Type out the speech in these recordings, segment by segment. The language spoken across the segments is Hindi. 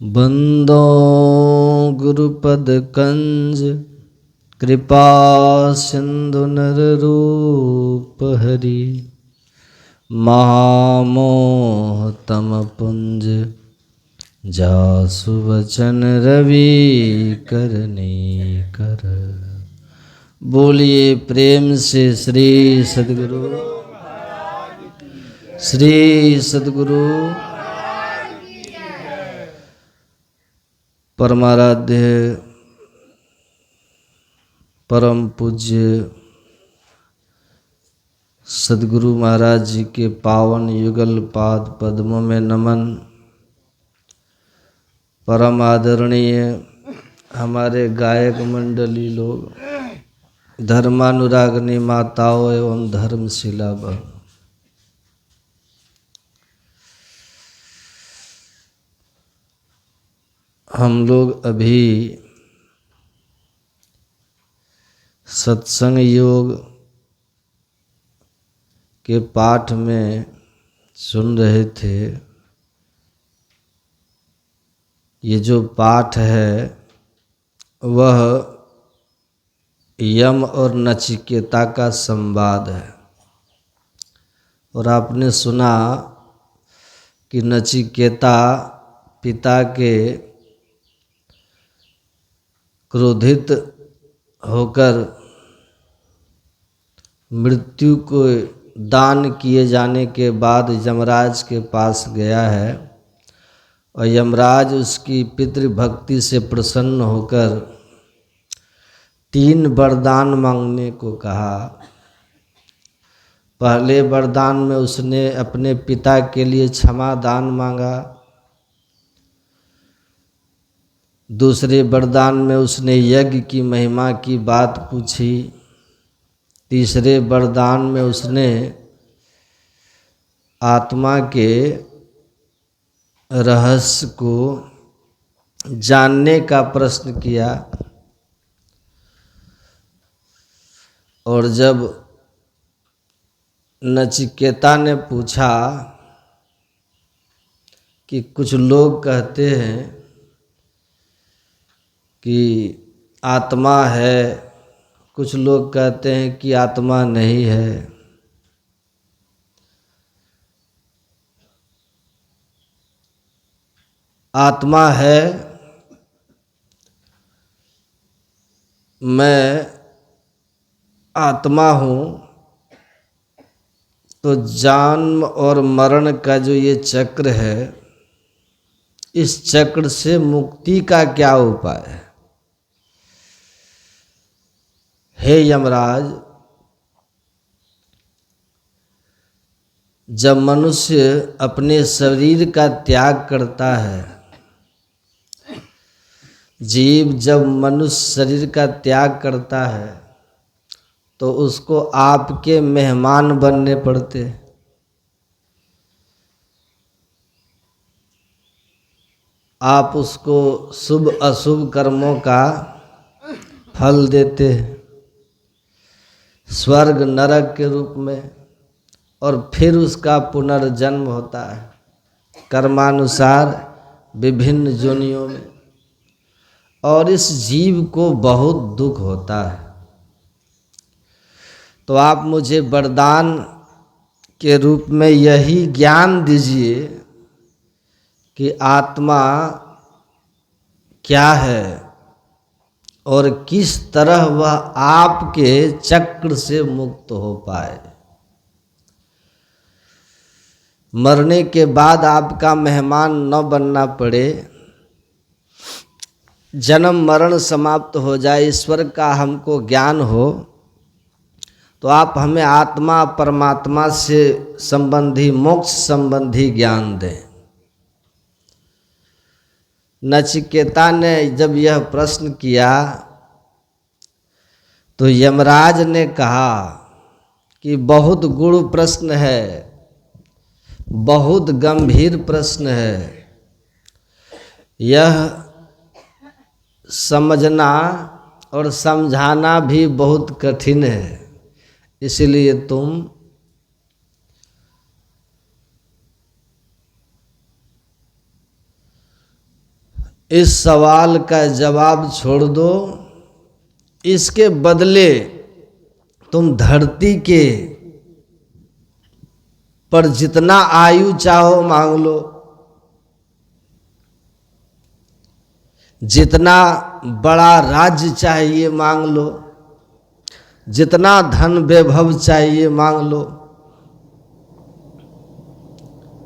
बंदो गुरुपद कंज कृपा सिंधु नर रूप हरि महामोह तम पुंज जासु वचन रवि करने कर। बोलिए प्रेम से श्री सद्गुरु परमाराध्य परम पूज्य सद्गुरु महाराज जी के पावन युगल पाद पद्मों में नमन। परम आदरणीय हमारे गायक मंडली लोग, धर्मानुरागनी माताओं एवं धर्मशिला बहन, हम लोग अभी सत्संग योग के पाठ में सुन रहे थे। ये जो पाठ है वह यम और नचिकेता का संवाद है। और आपने सुना कि नचिकेता पिता के क्रोधित होकर मृत्यु को दान किए जाने के बाद यमराज के पास गया है और यमराज उसकी पितृभक्ति से प्रसन्न होकर 3 वरदान मांगने को कहा। पहले वरदान में उसने अपने पिता के लिए क्षमा दान मांगा। दूसरे वरदान में उसने यज्ञ की महिमा की बात पूछी। तीसरे वरदान में उसने आत्मा के रहस्य को जानने का प्रश्न किया। और जब नचिकेता ने पूछा कि कुछ लोग कहते हैं कि आत्मा है, कुछ लोग कहते हैं कि आत्मा नहीं है, आत्मा है, मैं आत्मा हूँ, तो जन्म और मरण का जो ये चक्र है, इस चक्र से मुक्ति का क्या उपाय है? हे यमराज, जब मनुष्य अपने शरीर का त्याग करता है, जीव जब मनुष्य शरीर का त्याग करता है तो उसको आपके मेहमान बनने पड़ते। आप उसको शुभ अशुभ कर्मों का फल देते, स्वर्ग नरक के रूप में, और फिर उसका पुनर्जन्म होता है कर्मानुसार विभिन्न योनियों में। और इस जीव को बहुत दुख होता है। तो आप मुझे वरदान के रूप में यही ज्ञान दीजिए कि आत्मा क्या है और किस तरह वह आपके चक्र से मुक्त हो पाए, मरने के बाद आपका मेहमान न बनना पड़े, जन्म मरण समाप्त हो जाए, ईश्वर का हमको ज्ञान हो, तो आप हमें आत्मा परमात्मा से संबंधी मोक्ष संबंधी ज्ञान दें। नचिकेता ने जब यह प्रश्न किया तो यमराज ने कहा कि बहुत गूढ़ प्रश्न है, बहुत गंभीर प्रश्न है, यह समझना और समझाना भी बहुत कठिन है, इसलिए तुम इस सवाल का जवाब छोड़ दो, इसके बदले तुम धरती के पर जितना आयु चाहो मांग लो, जितना बड़ा राज्य चाहिए मांग लो, जितना धन वैभव चाहिए मांग लो।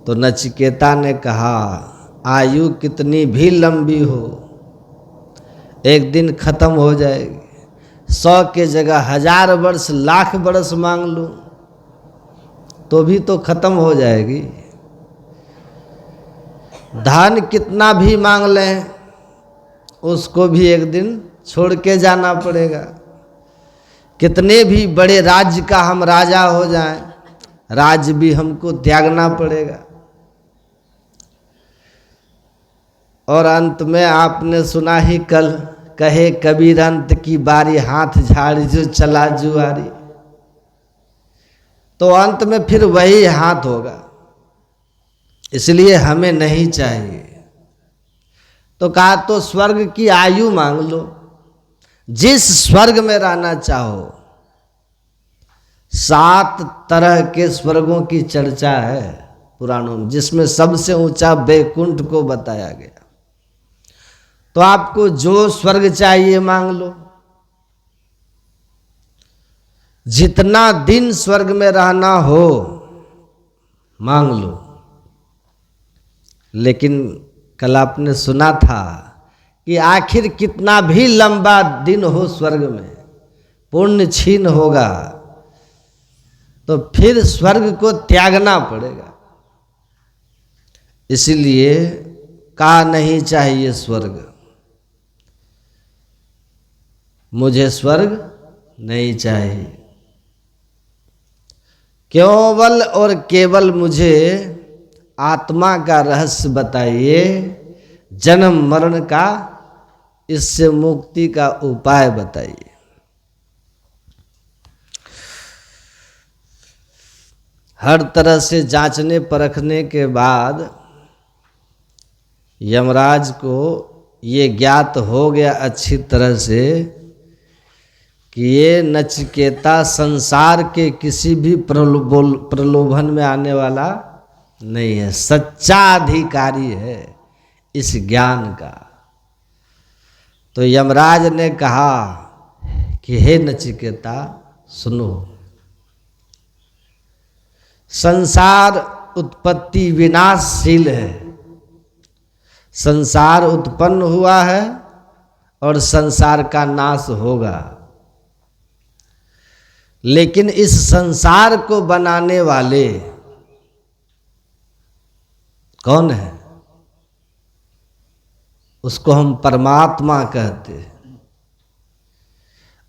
तो नचिकेता ने कहा, आयु कितनी भी लंबी हो एक दिन खत्म हो जाएगी। 100 के जगह 1000 वर्ष, लाख वर्ष मांग लो तो भी तो खत्म हो जाएगी। धन कितना भी मांग लें उसको भी एक दिन छोड़ के जाना पड़ेगा। कितने भी बड़े राज्य का हम राजा हो जाएं, राज्य भी हमको त्यागना पड़ेगा। और अंत में आपने सुना ही कल, कहे कबीर अंत की बारी, हाथ झाड़ी जो चला जुआरी। तो अंत में फिर वही हाथ होगा, इसलिए हमें नहीं चाहिए। तो कहा तो स्वर्ग की आयु मांग लो, जिस स्वर्ग में रहना चाहो। 7 तरह के स्वर्गों की चर्चा है पुराणों में, जिसमें सबसे ऊंचा वैकुंठ को बताया गया। तो आपको जो स्वर्ग चाहिए मांग लो, जितना दिन स्वर्ग में रहना हो मांग लो। लेकिन कल आपने सुना था कि आखिर कितना भी लंबा दिन हो स्वर्ग में, पुण्य छीन होगा तो फिर स्वर्ग को त्यागना पड़ेगा। इसलिए कहा नहीं चाहिए स्वर्ग, मुझे स्वर्ग नहीं चाहिए। केवल और केवल मुझे आत्मा का रहस्य बताइए, जन्म मरण का, इससे मुक्ति का उपाय बताइए। हर तरह से जांचने परखने के बाद यमराज को ये ज्ञात हो गया अच्छी तरह से कि ये नचिकेता संसार के किसी भी प्रलोभन में आने वाला नहीं है, सच्चा अधिकारी है इस ज्ञान का। तो यमराज ने कहा कि हे नचिकेता सुनो, संसार उत्पत्ति विनाशशील है। संसार उत्पन्न हुआ है और संसार का नाश होगा, लेकिन इस संसार को बनाने वाले कौन है? उसको हम परमात्मा कहते हैं।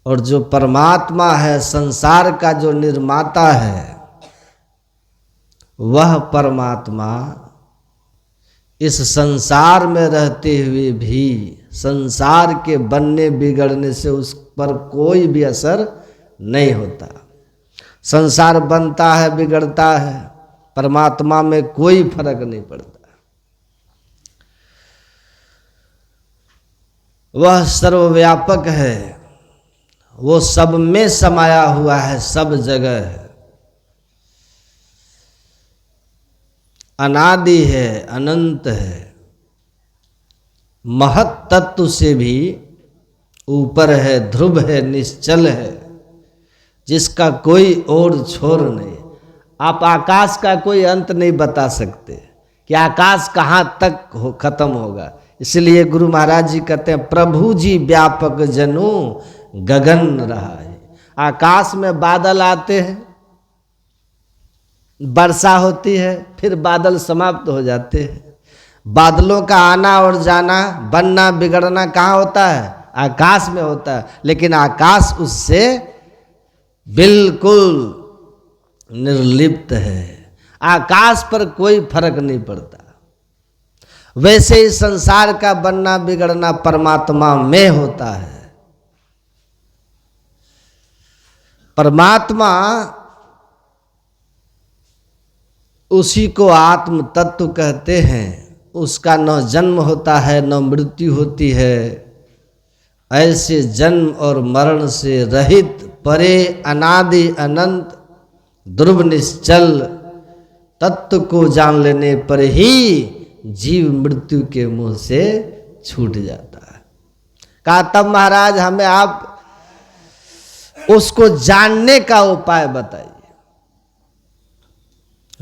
और जो परमात्मा है, संसार का जो निर्माता है, वह परमात्मा इस संसार में रहते हुए भी संसार के बनने बिगड़ने से उस पर कोई भी असर नहीं होता। संसार बनता है, बिगड़ता है, परमात्मा में कोई फर्क नहीं पड़ता। वह सर्वव्यापक है, वो सब में समाया हुआ है, सब जगह है, अनादि है, अनंत है, महत तत्व से भी ऊपर है, ध्रुव है, निश्चल है, जिसका कोई और छोर नहीं। आप आकाश का कोई अंत नहीं बता सकते कि आकाश कहाँ तक खत्म होगा। इसलिए गुरु महाराज जी कहते हैं, प्रभु जी व्यापक जनु गगन रहा है। आकाश में बादल आते हैं, वर्षा होती है, फिर बादल समाप्त हो जाते हैं। बादलों का आना और जाना, बनना बिगड़ना कहाँ होता है? आकाश में होता है। लेकिन आकाश उससे बिल्कुल निर्लिप्त है, आकाश पर कोई फर्क नहीं पड़ता। वैसे ही संसार का बनना बिगड़ना परमात्मा में होता है। परमात्मा उसी को आत्म तत्व कहते हैं, उसका न जन्म होता है न मृत्यु होती है। ऐसे जन्म और मरण से रहित परे अनादि अनंत ध्रुव निश्चल तत्व को जान लेने पर ही जीव मृत्यु के मुंह से छूट जाता है। कहा तब महाराज हमें आप उसको जानने का उपाय बताइए।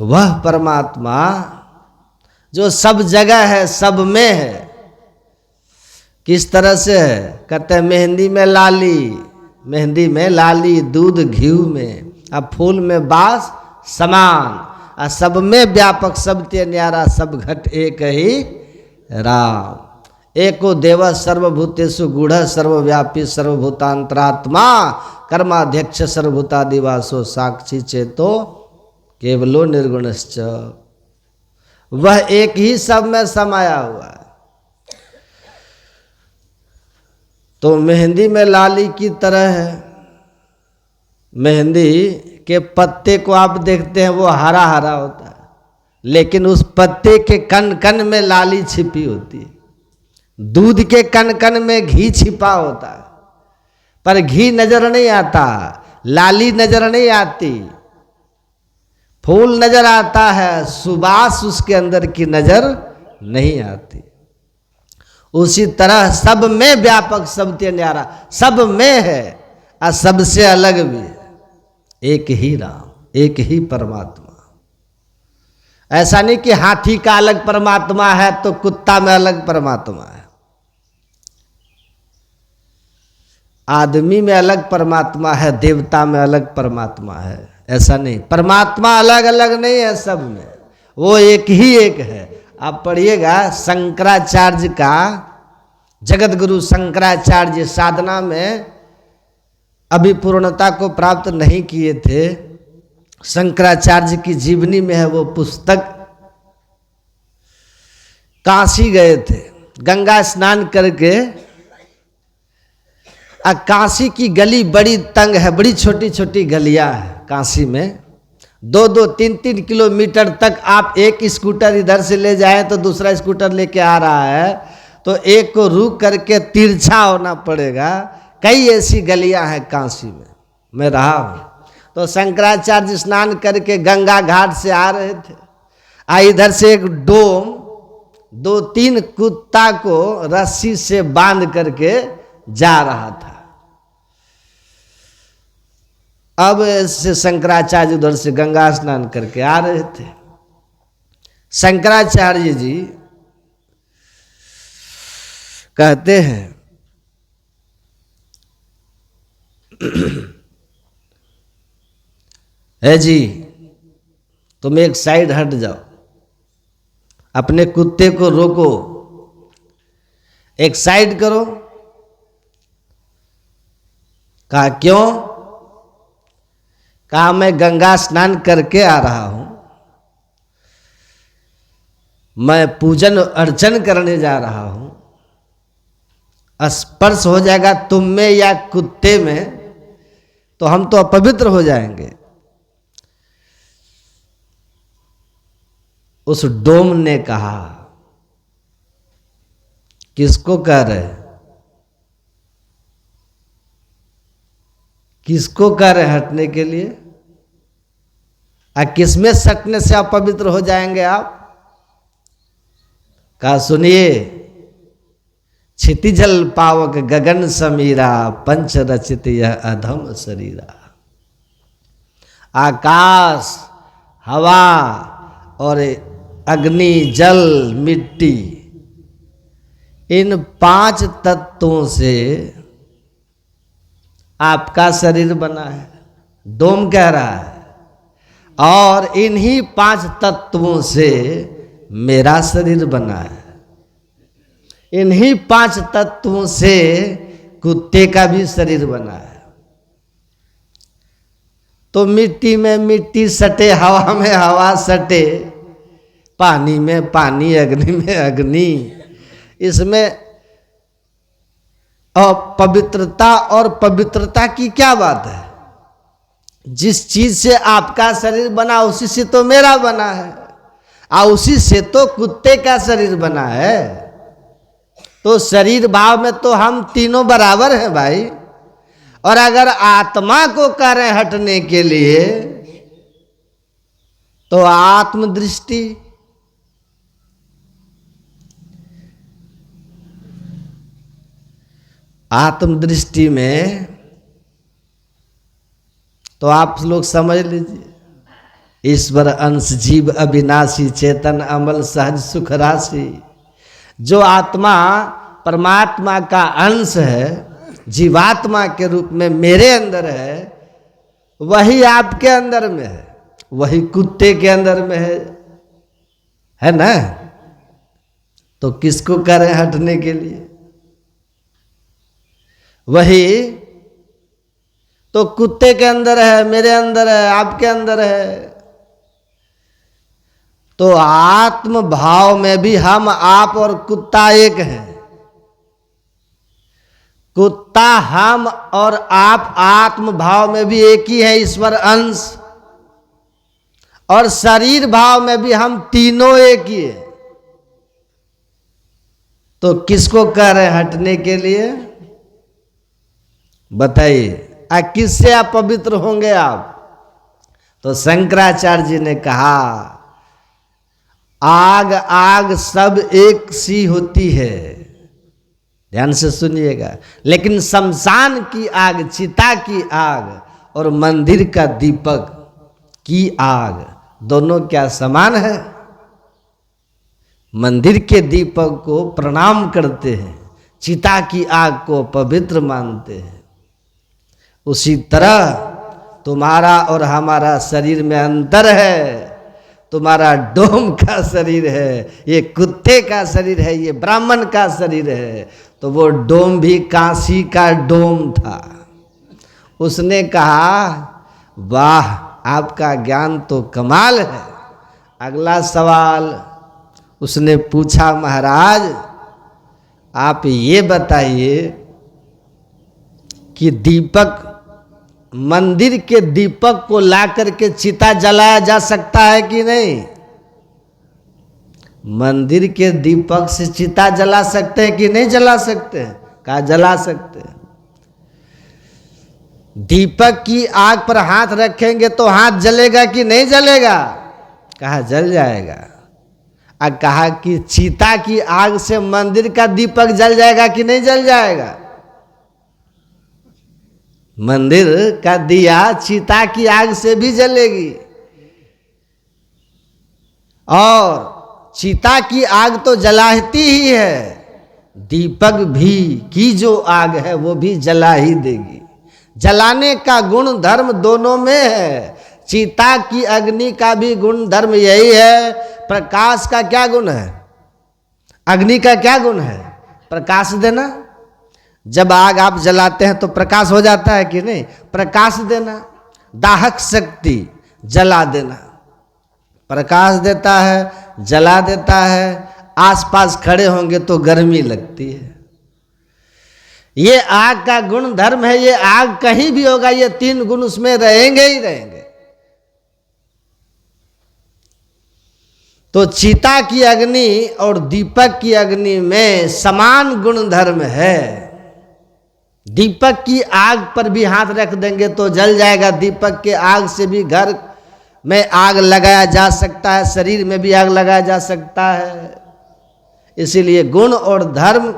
वह परमात्मा जो सब जगह है, सब में है, किस तरह से है? कहते हैं मेहंदी में लाली, मेहंदी में लाली दूध घीव में, अब फूल में बास समान, और सब में व्यापक सब ते न्यारा, सब घट एक ही राम। एको देव सर्वभूतेषु गूढ़ सर्वव्यापी सर्वभूतांतरात्मा कर्माध्यक्ष सर्वभूतादिवासो साक्षी चेतो केवलो निर्गुणश्च। वह एक ही सब में समाया हुआ है। तो मेहंदी में लाली की तरह है। मेहंदी के पत्ते को आप देखते हैं वो हरा हरा होता है, लेकिन उस पत्ते के कण कण में लाली छिपी होती है। दूध के कण कण में घी छिपा होता है, पर घी नजर नहीं आता, लाली नजर नहीं आती। फूल नजर आता है, सुबास उसके अंदर की नजर नहीं आती। उसी तरह सब में व्यापक सब ते न्यारा, सब में है और सबसे अलग भी है। एक ही राम, एक ही परमात्मा। ऐसा नहीं कि हाथी का अलग परमात्मा है तो कुत्ता में अलग परमात्मा है, आदमी में अलग परमात्मा है, देवता में अलग परमात्मा है। ऐसा नहीं, परमात्मा अलग अलग नहीं है, सब में वो एक ही एक है। आप पढ़िएगा शंकराचार्य का, जगत गुरु शंकराचार्य साधना में अभी पूर्णता को प्राप्त नहीं किए थे। शंकराचार्य की जीवनी में है वो पुस्तक। काशी गए थे गंगा स्नान करके, काशी की गली बड़ी तंग है, बड़ी छोटी छोटी गलियां हैं काशी में। 2-2, 3-3 किलोमीटर तक आप एक स्कूटर इधर से ले जाएं तो दूसरा स्कूटर लेके आ रहा है, तो एक को रुक करके तिरछा होना पड़ेगा। कई ऐसी गलियां हैं काशी में, मैं रहा हूँ। तो शंकराचार्य स्नान करके गंगा घाट से आ रहे थे, इधर से एक डोम 2-3 कुत्ता को रस्सी से बांध करके जा रहा था। अब ऐसे शंकराचार्य उधर से गंगा स्नान करके आ रहे थे। शंकराचार्य जी कहते हैं है जी तुम एक साइड हट जाओ, अपने कुत्ते को रोको, एक साइड करो। कहा क्यों? कहा मैं गंगा स्नान करके आ रहा हूं, मैं पूजन अर्चन करने जा रहा हूं, स्पर्श हो जाएगा तुम में या कुत्ते में तो हम तो अपवित्र हो जाएंगे। उस डोम ने कहा, किसको कह रहे, किसको कह रहे हटने के लिए? किसमें सटने से अपवित्र हो जाएंगे आप? कहा सुनिए, क्षितिजल पावक गगन समीरा, पंच रचित यह अधम शरीरा। आकाश, हवा और अग्नि, जल, मिट्टी, इन 5 तत्वों से आपका शरीर बना है, डोम कह रहा है। और इन्हीं 5 तत्वों से मेरा शरीर बना है, इन्हीं 5 तत्वों से कुत्ते का भी शरीर बना है। तो मिट्टी में मिट्टी सटे, हवा में हवा सटे, पानी में पानी, अग्नि में अग्नि, इसमें अपवित्रता और पवित्रता की क्या बात है? जिस चीज से आपका शरीर बना उसी से तो मेरा बना है। उसी से तो कुत्ते का शरीर बना है। तो शरीर भाव में तो हम तीनों बराबर हैं भाई। और अगर आत्मा को कह रहे हैं हटने के लिए तो आत्मदृष्टि, आत्मदृष्टि में तो आप लोग समझ लीजिए, ईश्वर अंश जीव अविनाशी चेतन अमल सहज सुख राशि। जो आत्मा परमात्मा का अंश है, जीवात्मा के रूप में मेरे अंदर है, वही आपके अंदर में है, वही कुत्ते के अंदर में है ना। तो किसको करें हटने के लिए? वही तो कुत्ते के अंदर है, मेरे अंदर है, आपके अंदर है। तो आत्म भाव में भी हम, आप और कुत्ता एक हैं। कुत्ता हम और आप आत्म भाव में भी एक ही है, ईश्वर अंश। और शरीर भाव में भी हम तीनों एक ही है। तो किसको कह रहे हैं हटने के लिए? बताइए, किससे आप पवित्र होंगे आप? तो शंकराचार्य जी ने कहा, आग आग सब एक सी होती है। ध्यान से सुनिएगा। लेकिन शमशान की आग, चिता की आग और मंदिर का दीपक की आग, दोनों क्या समान है? मंदिर के दीपक को प्रणाम करते हैं, चिता की आग को पवित्र मानते हैं। उसी तरह तुम्हारा और हमारा शरीर में अंतर है। तुम्हारा डोम का शरीर है, ये कुत्ते का शरीर है, ये ब्राह्मण का शरीर है। तो वो डोम भी काशी का डोम था। उसने कहा, वाह आपका ज्ञान तो कमाल है। अगला सवाल उसने पूछा, महाराज आप ये बताइए कि दीपक, मंदिर के दीपक को ला करके चिता जलाया जा सकता है कि नहीं? मंदिर के दीपक से चिता जला सकते हैं कि नहीं जला सकते हैं? कहा जला सकते हैं। दीपक की आग पर हाथ रखेंगे तो हाथ जलेगा कि नहीं जलेगा? कहा जल जाएगा। और कहा कि चिता की आग से मंदिर का दीपक जल जाएगा कि नहीं जल जाएगा? मंदिर का दिया चिता की आग से भी जलेगी। और चिता की आग तो जलाती ही है, दीपक भी की जो आग है वो भी जला ही देगी। जलाने का गुण धर्म दोनों में है। चिता की अग्नि का भी गुण धर्म यही है। प्रकाश का क्या गुण है? अग्नि का क्या गुण है? प्रकाश देना। जब आग आप जलाते हैं तो प्रकाश हो जाता है कि नहीं? प्रकाश देना। दाहक शक्ति, जला देना। प्रकाश देता है, जला देता है। आसपास खड़े होंगे तो गर्मी लगती है। ये आग का गुण धर्म है। ये आग कहीं भी होगा, ये तीन गुण उसमें रहेंगे ही रहेंगे। तो चिता की अग्नि और दीपक की अग्नि में समान गुण धर्म है। दीपक की आग पर भी हाथ रख देंगे तो जल जाएगा। दीपक के आग से भी घर में आग लगाया जा सकता है, शरीर में भी आग लगाया जा सकता है। इसीलिए गुण और धर्म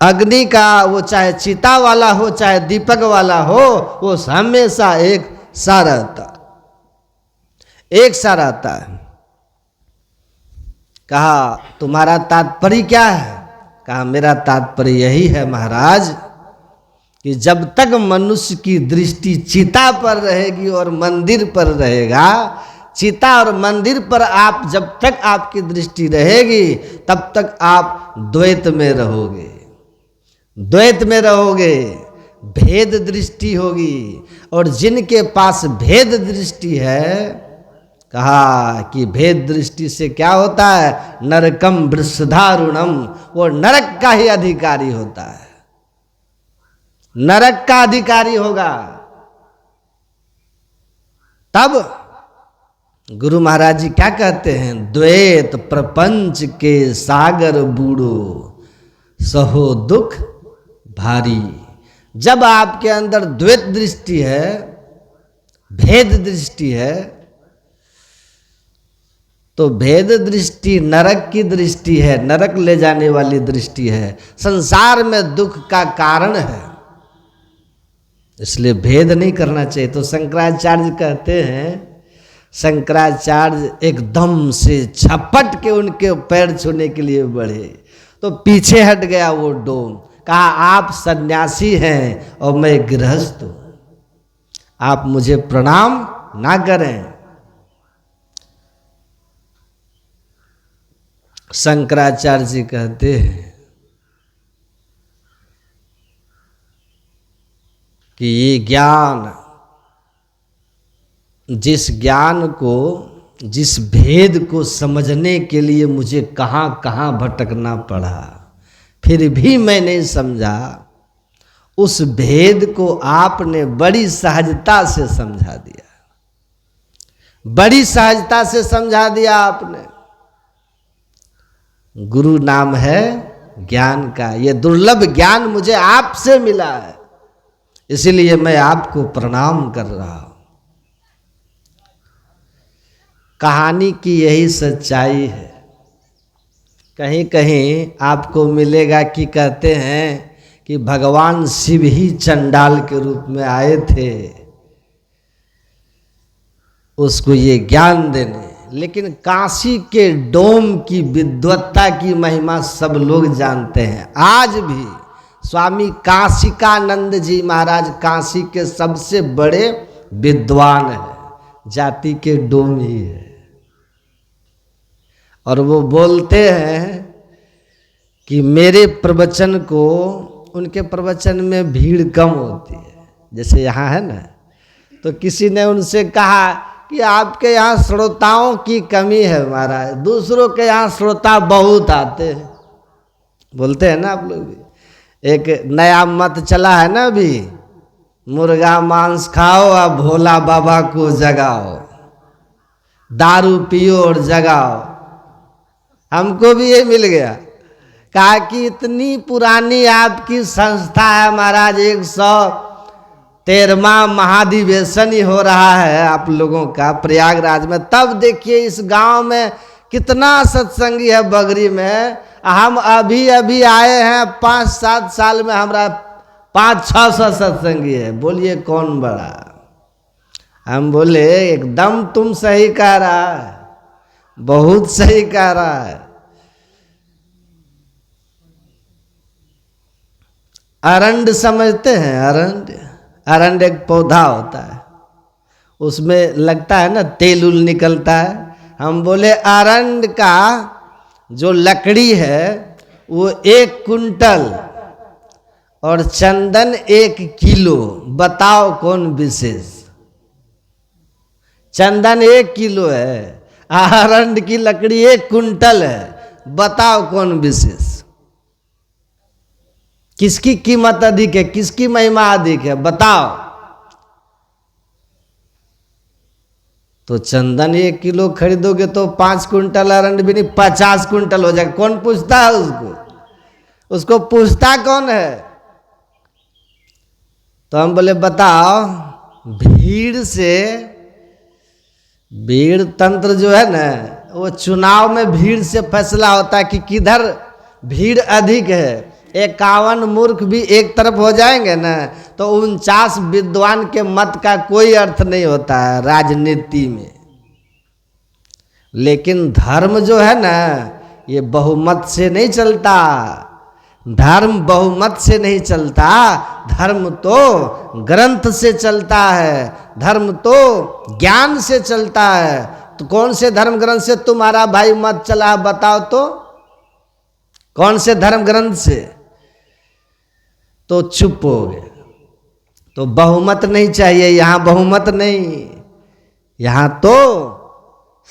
अग्नि का, वो चाहे चिता वाला हो चाहे दीपक वाला हो, वो हमेशा एक सा रहता, एक सा रहता है। कहा तुम्हारा तात्पर्य क्या है? कहा मेरा तात्पर्य यही है महाराज कि जब तक मनुष्य की दृष्टि चिता पर रहेगी और मंदिर पर रहेगा, चिता और मंदिर पर आप जब तक आपकी दृष्टि रहेगी तब तक आप द्वैत में रहोगे। द्वैत में रहोगे, भेद दृष्टि होगी। और जिनके पास भेद दृष्टि है, कहा कि भेद दृष्टि से क्या होता है? नरकम वृषधारुणम, वो नरक का ही अधिकारी होता है, नरक का अधिकारी होगा। तब गुरु महाराज जी क्या कहते हैं? द्वैत प्रपंच के सागर बूढ़ो सहो दुख भारी। जब आपके अंदर द्वैत दृष्टि है, भेद दृष्टि है, तो भेद दृष्टि नरक की दृष्टि है, नरक ले जाने वाली दृष्टि है, संसार में दुख का कारण है। इसलिए भेद नहीं करना चाहिए। तो शंकराचार्य कहते हैं, शंकराचार्य एकदम से झपट के उनके पैर छूने के लिए बढ़े तो पीछे हट गया वो डोम। कहा आप सन्यासी हैं और मैं गृहस्थ हूं, आप मुझे प्रणाम ना करें। शंकराचार्य जी कहते हैं कि ये ज्ञान, जिस ज्ञान को, जिस भेद को समझने के लिए मुझे कहाँ कहाँ भटकना पड़ा, फिर भी मैं नहीं समझा, उस भेद को आपने बड़ी सहजता से समझा दिया, बड़ी सहजता से समझा दिया आपने। गुरु नाम है ज्ञान का, ये दुर्लभ ज्ञान मुझे आपसे मिला है, इसीलिए मैं आपको प्रणाम कर रहा हूं। कहानी की यही सच्चाई है। कहीं कहीं आपको मिलेगा कि कहते हैं कि भगवान शिव ही चंडाल के रूप में आए थे उसको ये ज्ञान देने। लेकिन काशी के डोम की विद्वत्ता की महिमा सब लोग जानते हैं। आज भी स्वामी काशिकानंद जी महाराज काशी के सबसे बड़े विद्वान हैं, जाति के डोम ही है। और वो बोलते हैं कि मेरे प्रवचन को, उनके प्रवचन में भीड़ कम होती है, जैसे यहाँ है ना। तो किसी ने उनसे कहा कि आपके यहाँ श्रोताओं की कमी है महाराज, दूसरों के यहाँ श्रोता बहुत आते हैं। बोलते हैं ना आप लोग भी। एक नया मत चला है ना अभी, मुर्गा मांस खाओ और भोला बाबा को जगाओ, दारू पियो और जगाओ। हमको भी ये मिल गया। कहा कि इतनी पुरानी आपकी संस्था है महाराज, 113वां महाधिवेशन ही हो रहा है आप लोगों का प्रयागराज में। तब देखिए इस गांव में कितना सत्संगी है बगरी में। हम अभी अभी आए हैं, 5-7 साल में हमारा 500-600 सत्संगी है। बोलिए कौन बड़ा? हम बोले एकदम तुम सही कह रहा है, बहुत सही कह रहा है। अरंड समझते हैं? अरंड एक पौधा होता है, उसमें लगता है ना तेल उल निकलता है। हम बोले अरंड का जो लकड़ी है वो 1 कुंटल और चंदन 1 किलो, बताओ कौन विशेष? चंदन 1 किलो है, अरंड की लकड़ी 1 कुंटल है, बताओ कौन विशेष? किसकी कीमत अधिक है, किसकी महिमा अधिक है, बताओ। तो चंदन 1 किलो खरीदोगे तो 5 कुंटल अरंड भी नहीं, 50 कुंटल हो जाएगा। कौन पूछता है उसको पूछता कौन है? तो हम बोले बताओ, भीड़ तंत्र जो है ना, वो चुनाव में भीड़ से फैसला होता है कि किधर भीड़ अधिक है। 51 मूर्ख भी एक तरफ हो जाएंगे ना तो 49 विद्वान के मत का कोई अर्थ नहीं होता है राजनीति में। लेकिन धर्म जो है ना, ये बहुमत से नहीं चलता। धर्म बहुमत से नहीं चलता, धर्म तो ग्रंथ से चलता है, धर्म तो ज्ञान से चलता है। तो कौन से धर्म ग्रंथ से तुम्हारा भाई मत चला, बताओ तो कौन से धर्म ग्रंथ से? तो चुप हो गए। तो बहुमत नहीं चाहिए, यहाँ बहुमत नहीं, यहाँ तो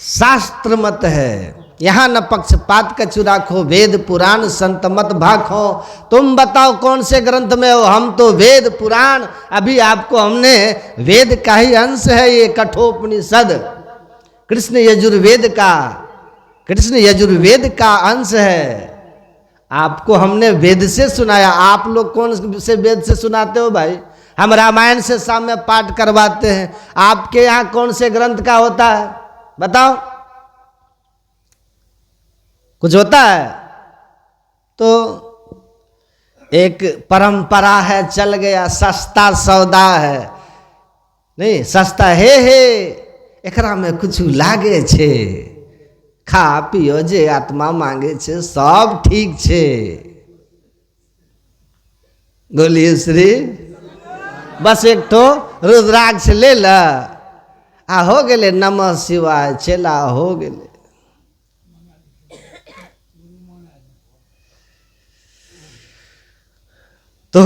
शास्त्र मत है। यहाँ न पक्षपात का चुराखो, वेद पुराण संत मत भाखो। तुम बताओ कौन से ग्रंथ में हो? हम तो वेद पुराण, अभी आपको हमने वेद का ही अंश है ये कठोपनिषद, कृष्ण यजुर्वेद का अंश है। आपको हमने वेद से सुनाया, आप लोग कौन से वेद से सुनाते हो भाई? हम रामायण से सामने पाठ करवाते हैं, आपके यहाँ कौन से ग्रंथ का होता है बताओ? कुछ होता है? तो एक परंपरा है, चल गया, सस्ता सौदा है, नहीं सस्ता हे एकरा में कुछ लागे छे, खा पियो जे आत्मा मांगे छे, सब ठीक छे। बोलिए श्री, बस एक तो रुद्राक्ष ले ला आ हो गेले, नमः शिवाय, चेला हो गेले। तो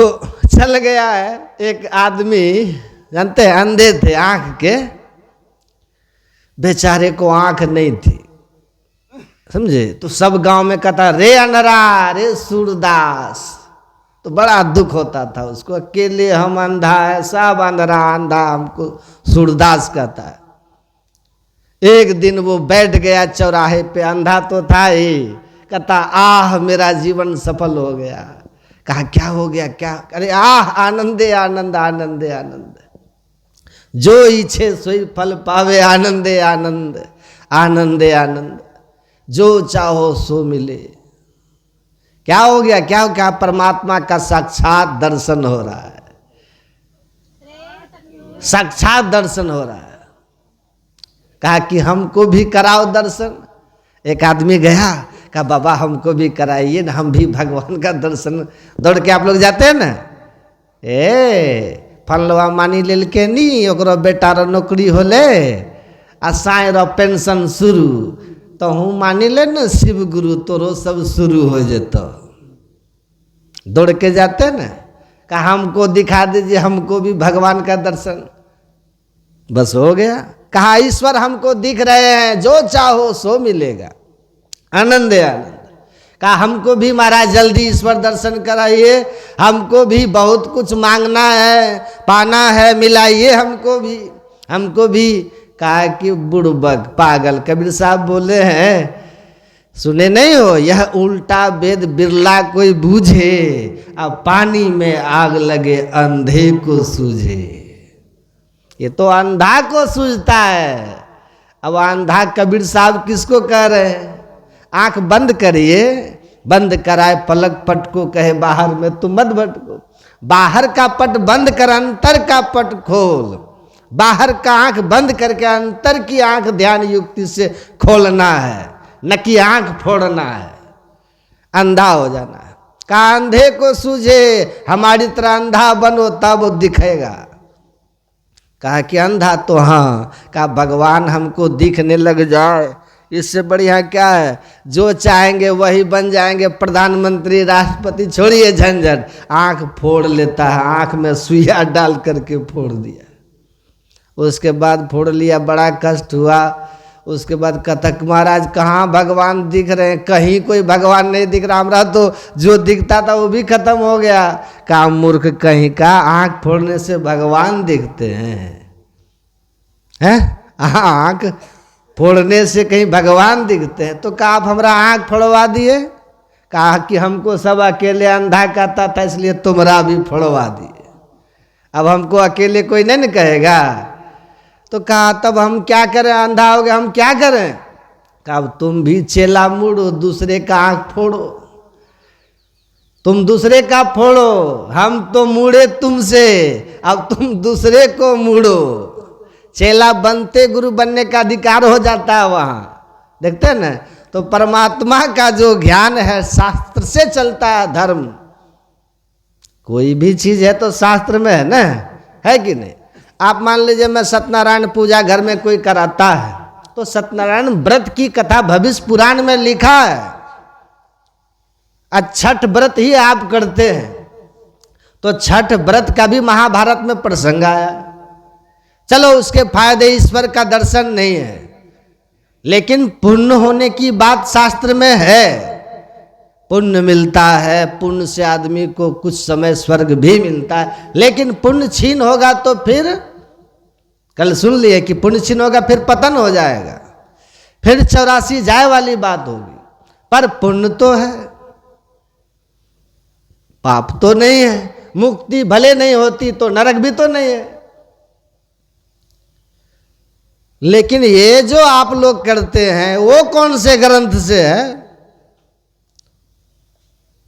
चल गया है एक आदमी, जानते हैं अंधे थे, आंख के, बेचारे को आंख नहीं थी, समझे? तो सब गांव में कहता रे अनरा, रे सूरदास, तो बड़ा दुख होता था उसको, अकेले हम अंधा है, सब अंधरा अंधा, हमको सूरदास कहता है। एक दिन वो बैठ गया चौराहे पे, अंधा तो था ही, कहता आह मेरा जीवन सफल हो गया। कहा क्या हो गया, क्या? अरे आह आनंदे आनंद, आनंदे आनंद, जो इच्छे सोई फल पावे, आनंदे आनंद, आनंदे आनंद, जो चाहो सो मिले। क्या हो गया, क्या हो? क्या? परमात्मा का साक्षात दर्शन हो रहा है, साक्षात दर्शन हो रहा है। कहा कि हमको भी कराओ दर्शन। एक आदमी गया, कहा बाबा हमको भी कराइए ना, हम भी भगवान का दर्शन। दौड़ के आप लोग जाते हैं ना, फलवा मानी लेल के नी, ओकरो बेटा रो नौकरी होले आ साई रो पेंशन शुरू, तो हूँ मानी ले न शिव गुरु, तोरो सब शुरू हो जेतो। दौड़ के जाते ना, कहा हमको दिखा दीजिए, हमको भी भगवान का दर्शन। बस हो गया। कहा ईश्वर हमको दिख रहे हैं, जो चाहो सो मिलेगा, आनंद आनंद। कहा हमको भी महाराज जल्दी ईश्वर दर्शन कराइए, हमको भी बहुत कुछ मांगना है, पाना है, मिलाइए हमको भी। कहा कि बुड़बक पागल, कबीर साहब बोले हैं, सुने नहीं हो, यह उल्टा वेद बिरला कोई बूझे, अब पानी में आग लगे अंधे को सूझे। ये तो अंधा को सूझता है। अब अंधा कबीर साहब किसको कह रहे हैं? आंख बंद करिए, बंद कराए पलक पट को, कहे बाहर में तुम मत भटको। बाहर का पट बंद कर, अंतर का पट खोल। बाहर का आंख बंद करके अंतर की आंख ध्यान युक्ति से खोलना है, न कि आंख फोड़ना है, अंधा हो जाना है। का अंधे को सूझे, हमारी तरह अंधा बनो तब दिखेगा। कहा कि अंधा तो हाँ, कहा भगवान हमको दिखने लग जाए, इससे बढ़िया क्या है? जो चाहेंगे वही बन जाएंगे, प्रधानमंत्री, राष्ट्रपति, छोड़िए झंझट। आंख फोड़ लेता है, आंख में सुइया डाल करके फोड़ दिया। उसके बाद फोड़ लिया, बड़ा कष्ट हुआ। उसके बाद कथक महाराज कहाँ भगवान दिख रहे हैं? कहीं कोई भगवान नहीं दिख रहा, हमारा तो जो दिखता था वो भी खत्म हो गया। कहा मूर्ख कहीं का, आंख फोड़ने से भगवान दिखते हैं? आंख फोड़ने से कहीं भगवान दिखते हैं? तो कहा आप हमारा आंख फोड़वा दिए। कहा कि हमको सब अकेले अंधा कहता था, इसलिए तुम्हारा भी फोड़वा दिए। अब हमको अकेले कोई नहीं न कहेगा। तो कहा तब हम क्या करें? अंधा हो गया, हम क्या करें? कहा तुम भी चेला मुड़ो, दूसरे का आंख फोड़ो। तुम दूसरे का फोड़ो, हम तो मुड़े तुमसे, अब तुम दूसरे को मुड़ो। चेला बनते गुरु बनने का अधिकार हो जाता है वहां, देखते हैं ना। तो परमात्मा का जो ज्ञान है शास्त्र से चलता है धर्म। कोई भी चीज है तो शास्त्र में है ना, है कि नहीं? आप मान लीजिए मैं सत्यनारायण पूजा घर में कोई कराता है, तो सत्यनारायण व्रत की कथा भविष्य पुराण में लिखा है। छठ व्रत ही आप करते हैं, तो छठ व्रत का भी महाभारत में प्रसंग आया। चलो उसके फायदे ईश्वर का दर्शन नहीं है, लेकिन पुण्य होने की बात शास्त्र में है। पुण्य मिलता है, पुण्य से आदमी को कुछ समय स्वर्ग भी मिलता है। लेकिन पुण्य छीन होगा तो फिर, कल सुन लिए कि पुण्य छीन होगा फिर पतन हो जाएगा। फिर 84 जाए वाली बात होगी। पर पुण्य तो है, पाप तो नहीं है। मुक्ति भले नहीं होती तो नरक भी तो नहीं है। लेकिन ये जो आप लोग करते हैं वो कौन से ग्रंथ से है?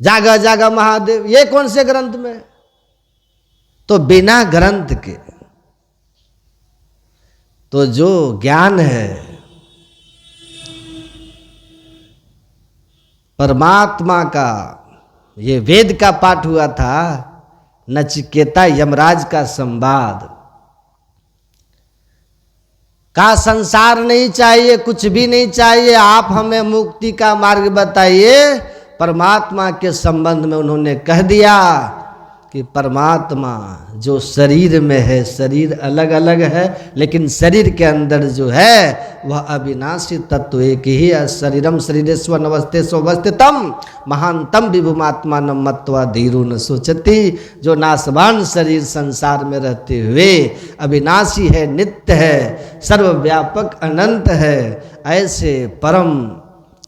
जागा जागा महादेव, ये कौन से ग्रंथ में? तो बिना ग्रंथ के तो जो ज्ञान है परमात्मा का, ये वेद का पाठ हुआ था, नचिकेता यमराज का संवाद का संसार नहीं चाहिए, कुछ भी नहीं चाहिए, आप हमें मुक्ति का मार्ग बताइए। परमात्मा के संबंध में उन्होंने कह दिया कि परमात्मा जो शरीर में है, शरीर अलग अलग है लेकिन शरीर के अंदर जो है वह अविनाशी तत्व एक ही है। शरीरम शरीरेश्वर नवस्थे स्वस्थितम महानतम विभुमात्मानं मत्वा धीरो न सोचती। जो नाशवान शरीर संसार में रहते हुए अविनाशी है, नित्य है, सर्वव्यापक अनंत है, ऐसे परम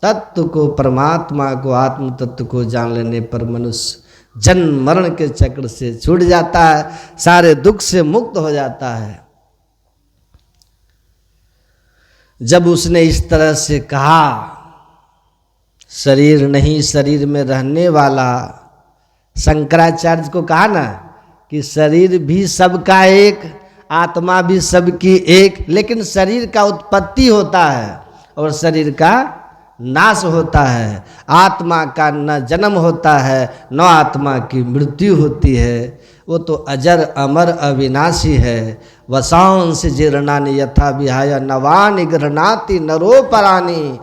तत्व को, परमात्मा को, आत्म तत्व को जान लेने पर मनुष्य जन्म मरण के चक्र से छूट जाता है, सारे दुख से मुक्त हो जाता है। जब उसने इस तरह से कहा, शरीर नहीं शरीर में रहने वाला, शंकराचार्य को कहा ना कि शरीर भी सबका एक, आत्मा भी सबकी एक, लेकिन शरीर का उत्पत्ति होता है और शरीर का नाश होता है। आत्मा का न जन्म होता है न आत्मा की मृत्यु होती है। वो तो अजर अमर अविनाशी है। वसांस जीर्णानि यथा विहाय नवानि गृह्णाति नरोपराणि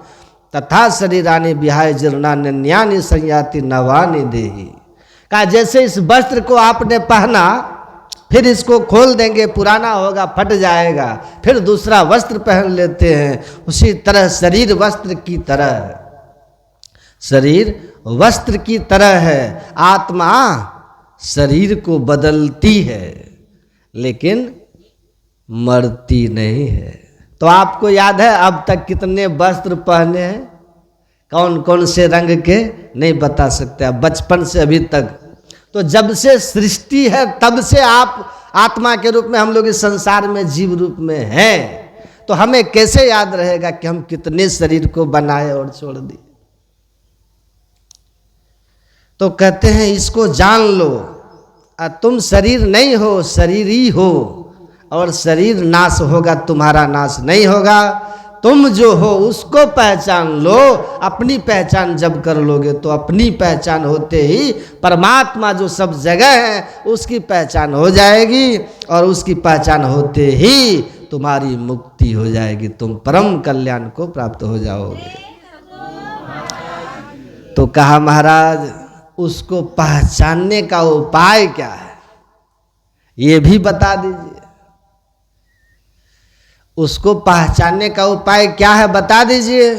तथा शरीरानि विहाय जीर्णान्यानि संयाति नवानि देहि। कहा जैसे इस वस्त्र को आपने पहना, फिर इसको खोल देंगे, पुराना होगा, फट जाएगा, फिर दूसरा वस्त्र पहन लेते हैं, उसी तरह शरीर वस्त्र की तरह, शरीर वस्त्र की तरह है। आत्मा शरीर को बदलती है लेकिन मरती नहीं है। तो आपको याद है अब तक कितने वस्त्र पहने हैं, कौन कौन से रंग के, नहीं बता सकते आप, बचपन से अभी तक। तो जब से सृष्टि है तब से आप आत्मा के रूप में हम लोग इस संसार में जीव रूप में हैं, तो हमें कैसे याद रहेगा कि हम कितने शरीर को बनाए और छोड़ दिए। तो कहते हैं इसको जान लो, तुम शरीर नहीं हो, शरीर ही हो, और शरीर नाश होगा, तुम्हारा नाश नहीं होगा। तुम जो हो उसको पहचान लो। अपनी पहचान जब कर लोगे तो अपनी पहचान होते ही परमात्मा जो सब जगह है उसकी पहचान हो जाएगी, और उसकी पहचान होते ही तुम्हारी मुक्ति हो जाएगी, तुम परम कल्याण को प्राप्त हो जाओगे। तो कहा महाराज उसको पहचानने का उपाय क्या है, ये भी बता दीजिए। उसको पहचानने का उपाय क्या है बता दीजिए।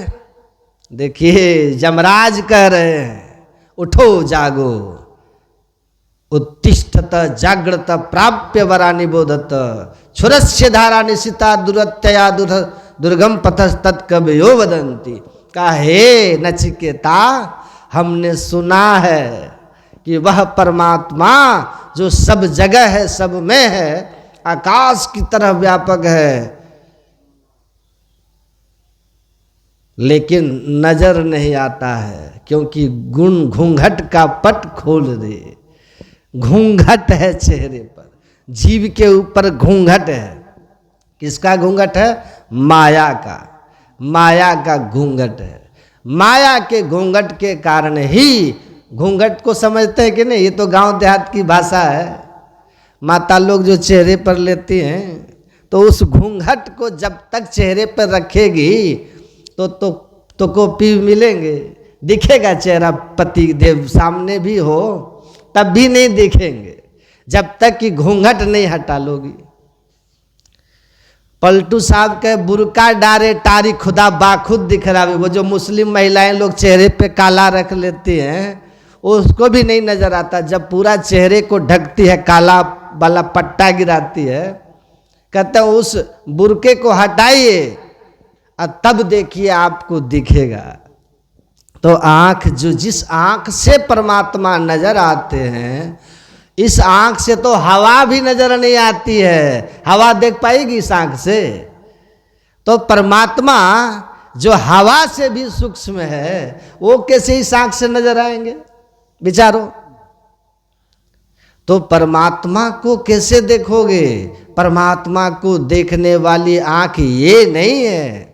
देखिए यमराज कह रहे हैं उठो जागो, उत्तिष्ठत जागृत प्राप्य वरानि बोधत, क्षुरस्य धारा निशिता दुरत्यया दुर्गम पथस्तत्कवयो वदन्ति। काहे नचिकेता, हमने सुना है कि वह परमात्मा जो सब जगह है, सब में है, आकाश की तरह व्यापक है, लेकिन नजर नहीं आता है, क्योंकि गुण घूंघट का पट खोल दे। घूंघट है चेहरे पर, जीव के ऊपर घूंघट है। किसका घूंघट है? माया का, माया का घूंघट है। माया के घूंघट के कारण ही, घूंघट को समझते हैं कि नहीं, ये तो गांव देहात की भाषा है। माता लोग जो चेहरे पर लेती हैं, तो उस घूंघट को जब तक चेहरे पर रखेगी तो कॉपी मिलेंगे, दिखेगा चेहरा, पति देव सामने भी हो तब भी नहीं दिखेंगे जब तक कि घूंघट नहीं हटा लोगी। पलटू साहब के बुरका डारे टारी खुदा बाखुद दिख रहा है। वो जो मुस्लिम महिलाएं लोग चेहरे पे काला रख लेती हैं, उसको भी नहीं नजर आता। जब पूरा चेहरे को ढकती है, काला वाला पट्टा गिराती है, कहते हैं उस बुरके को हटाइए, और तब देखिए आपको दिखेगा। तो आँख, जो जिस आँख से परमात्मा नजर आते हैं, इस आँख से तो हवा भी नजर नहीं आती है। हवा देख पाएगी इस आँख से? तो परमात्मा जो हवा से भी सूक्ष्म है, वो कैसे इस आँख से नजर आएंगे विचारो? तो परमात्मा को कैसे देखोगे? परमात्मा को देखने वाली आँख ये नहीं है।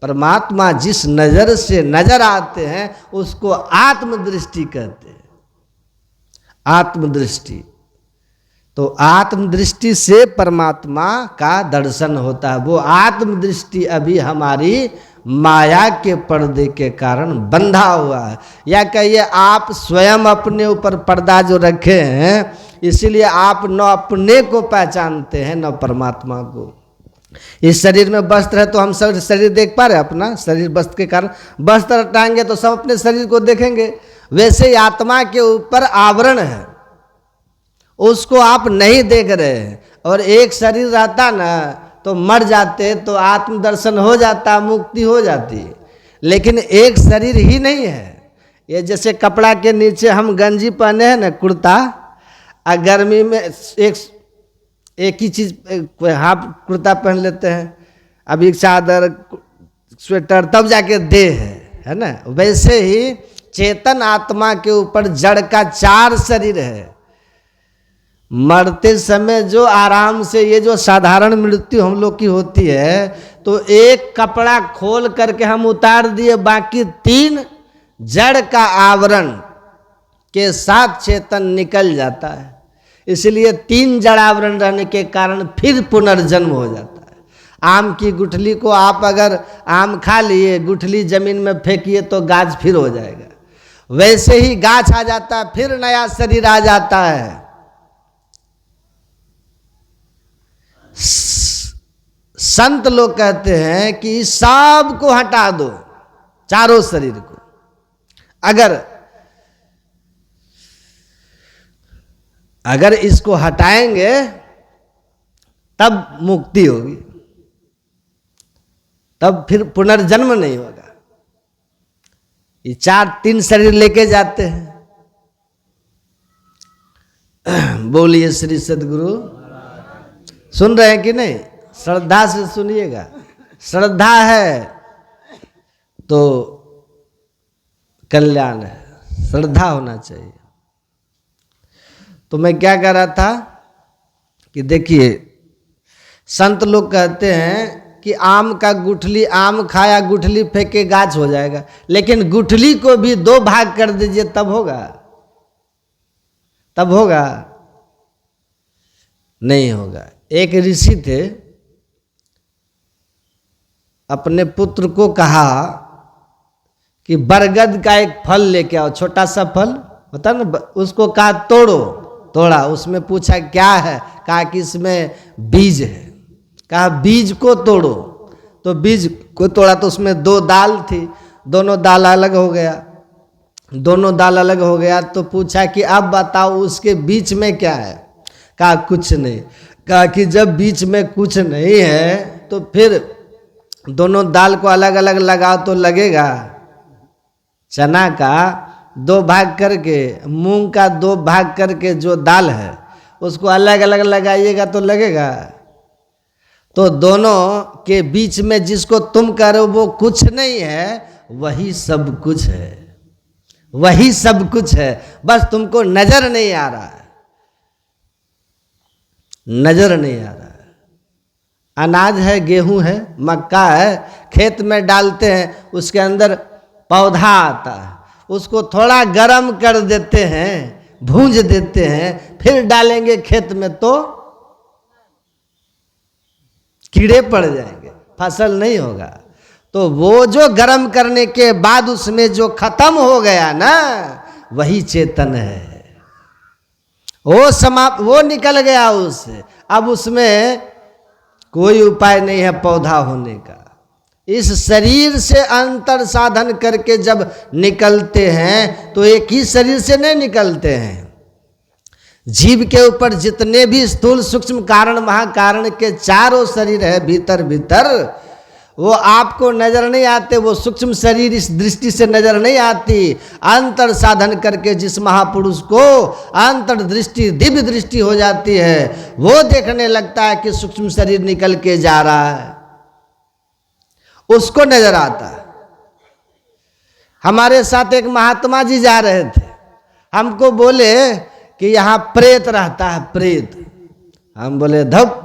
परमात्मा जिस नजर से नजर आते हैं उसको आत्मदृष्टि कहते हैं। आत्मदृष्टि, तो आत्मदृष्टि से परमात्मा का दर्शन होता है। वो आत्मदृष्टि अभी हमारी माया के पर्दे के कारण बंधा हुआ है, या कहिए आप स्वयं अपने ऊपर पर्दा जो रखे हैं, इसीलिए आप न अपने को पहचानते हैं न परमात्मा को। इस शरीर में वस्त्र है तो हम सब शरीर देख पा रहे हैं अपना शरीर, वस्त्र के कारण। वस्त्र हटाएंगे तो सब अपने शरीर को देखेंगे। वैसे ही आत्मा के ऊपर आवरण है, उसको आप नहीं देख रहे हैं। और एक शरीर रहता ना तो मर जाते तो आत्मदर्शन हो जाता, मुक्ति हो जाती। लेकिन एक शरीर ही नहीं है। ये जैसे कपड़ा के नीचे हम गंजी पहने हैं ना, कुर्ता, और गर्मी में एक ही चीज हाफ कुर्ता पहन लेते हैं, अभी चादर स्वेटर, तब जाके देह है ना। वैसे ही चेतन आत्मा के ऊपर जड़ का 4 शरीर है। मरते समय जो आराम से, ये जो साधारण मृत्यु हम लोग की होती है, तो एक कपड़ा खोल करके हम उतार दिए, बाकी 3 जड़ का आवरण के साथ चेतन निकल जाता है। इसलिए 3 जड़ आवरण रहने के कारण फिर पुनर्जन्म हो जाता है। आम की गुठली को आप अगर आम खा लिए, गुठली जमीन में फेंकिए तो गाछ फिर हो जाएगा। वैसे ही गाछ आ जाता है, फिर नया शरीर आ जाता है। संत लोग कहते हैं कि सब को हटा दो, चारों शरीर को। अगर इसको हटाएंगे तब मुक्ति होगी, तब फिर पुनर्जन्म नहीं होगा। ये 3 शरीर लेके जाते हैं। बोलिए श्री सद्गुरु। सुन रहे हैं कि नहीं? श्रद्धा से सुनिएगा। श्रद्धा है तो कल्याण है, श्रद्धा होना चाहिए। तो मैं क्या कह रहा था कि देखिए, संत लोग कहते हैं कि आम का गुठली, आम खाया गुठली फेंके गाछ हो जाएगा, लेकिन गुठली को भी 2 भाग कर दीजिए तब होगा? तब होगा? नहीं होगा। एक ऋषि थे, अपने पुत्र को कहा कि बरगद का एक फल लेके आओ, छोटा सा फल होता ना, उसको कहा तोड़ो। तोड़ा, उसमें पूछा क्या है? कहा कि इसमें बीज है। कहा बीज को तोड़ो, तो बीज को तोड़ा तो उसमें 2 दाल थी, दोनों दाल अलग हो गया। दोनों दाल अलग हो गया तो पूछा कि अब बताओ उसके बीच में क्या है? कहा कुछ नहीं। कहा कि जब बीच में कुछ नहीं है तो फिर दोनों दाल को अलग अलग लगाओ तो लगेगा? चना का 2 भाग करके, मूंग का 2 भाग करके जो दाल है उसको अलग अलग लगाइएगा तो लगेगा? तो दोनों के बीच में जिसको तुम कह रहे हो वो कुछ नहीं है, वही सब कुछ है। वही सब कुछ है, बस तुमको नजर नहीं आ रहा है। नजर नहीं आ रहा है। अनाज है, गेहूं है, मक्का है, खेत में डालते हैं, उसके अंदर पौधा आता है, उसको थोड़ा गर्म कर देते हैं, भूंज देते हैं, फिर डालेंगे खेत में तो कीड़े पड़ जाएंगे, फसल नहीं होगा। तो वो जो गर्म करने के बाद उसमें जो खत्म हो गया ना, वही चेतन है। वो समाप्त, वो निकल गया उससे। अब उसमें कोई उपाय नहीं है पौधा होने का। इस शरीर से अंतर साधन करके जब निकलते हैं तो एक ही शरीर से नहीं निकलते हैं। जीव के ऊपर जितने भी स्थूल सूक्ष्म कारण महाकारण के 4 शरीर है भीतर भीतर, वो आपको नजर नहीं आते, वो सूक्ष्म शरीर इस दृष्टि से नजर नहीं आती। अंतर साधन करके जिस महापुरुष को अंतर दृष्टि, दिव्य दृष्टि हो जाती है, वो देखने लगता है कि सूक्ष्म शरीर निकल के जा रहा है, उसको नजर आता है। हमारे साथ एक महात्मा जी जा रहे थे, हमको बोले कि यहाँ प्रेत रहता है, प्रेत। हम बोले धप,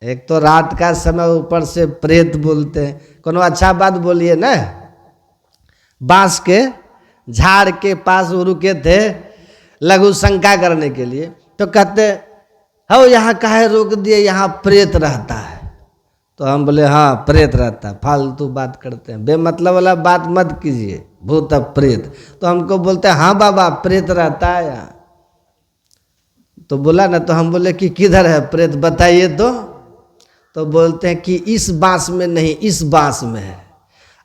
एक तो रात का समय, ऊपर से प्रेत बोलते हैं, कोनो अच्छा बात बोलिए ना। बांस के झाड़ के पास वो रुके थे लघु शंका करने के लिए, तो कहते हो यहाँ काहे रोक दिए, यहाँ प्रेत रहता है। तो हम बोले हाँ प्रेत रहता है, फालतू बात करते हैं, बेमतलब वाला बात मत कीजिए, भूत प्रेत। तो हमको बोलते हैं हाँ बाबा प्रेत रहता है यहाँ। तो बोला ना, तो हम बोले कि किधर है प्रेत बताइए तो बोलते हैं कि इस बांस में नहीं, इस बांस में है।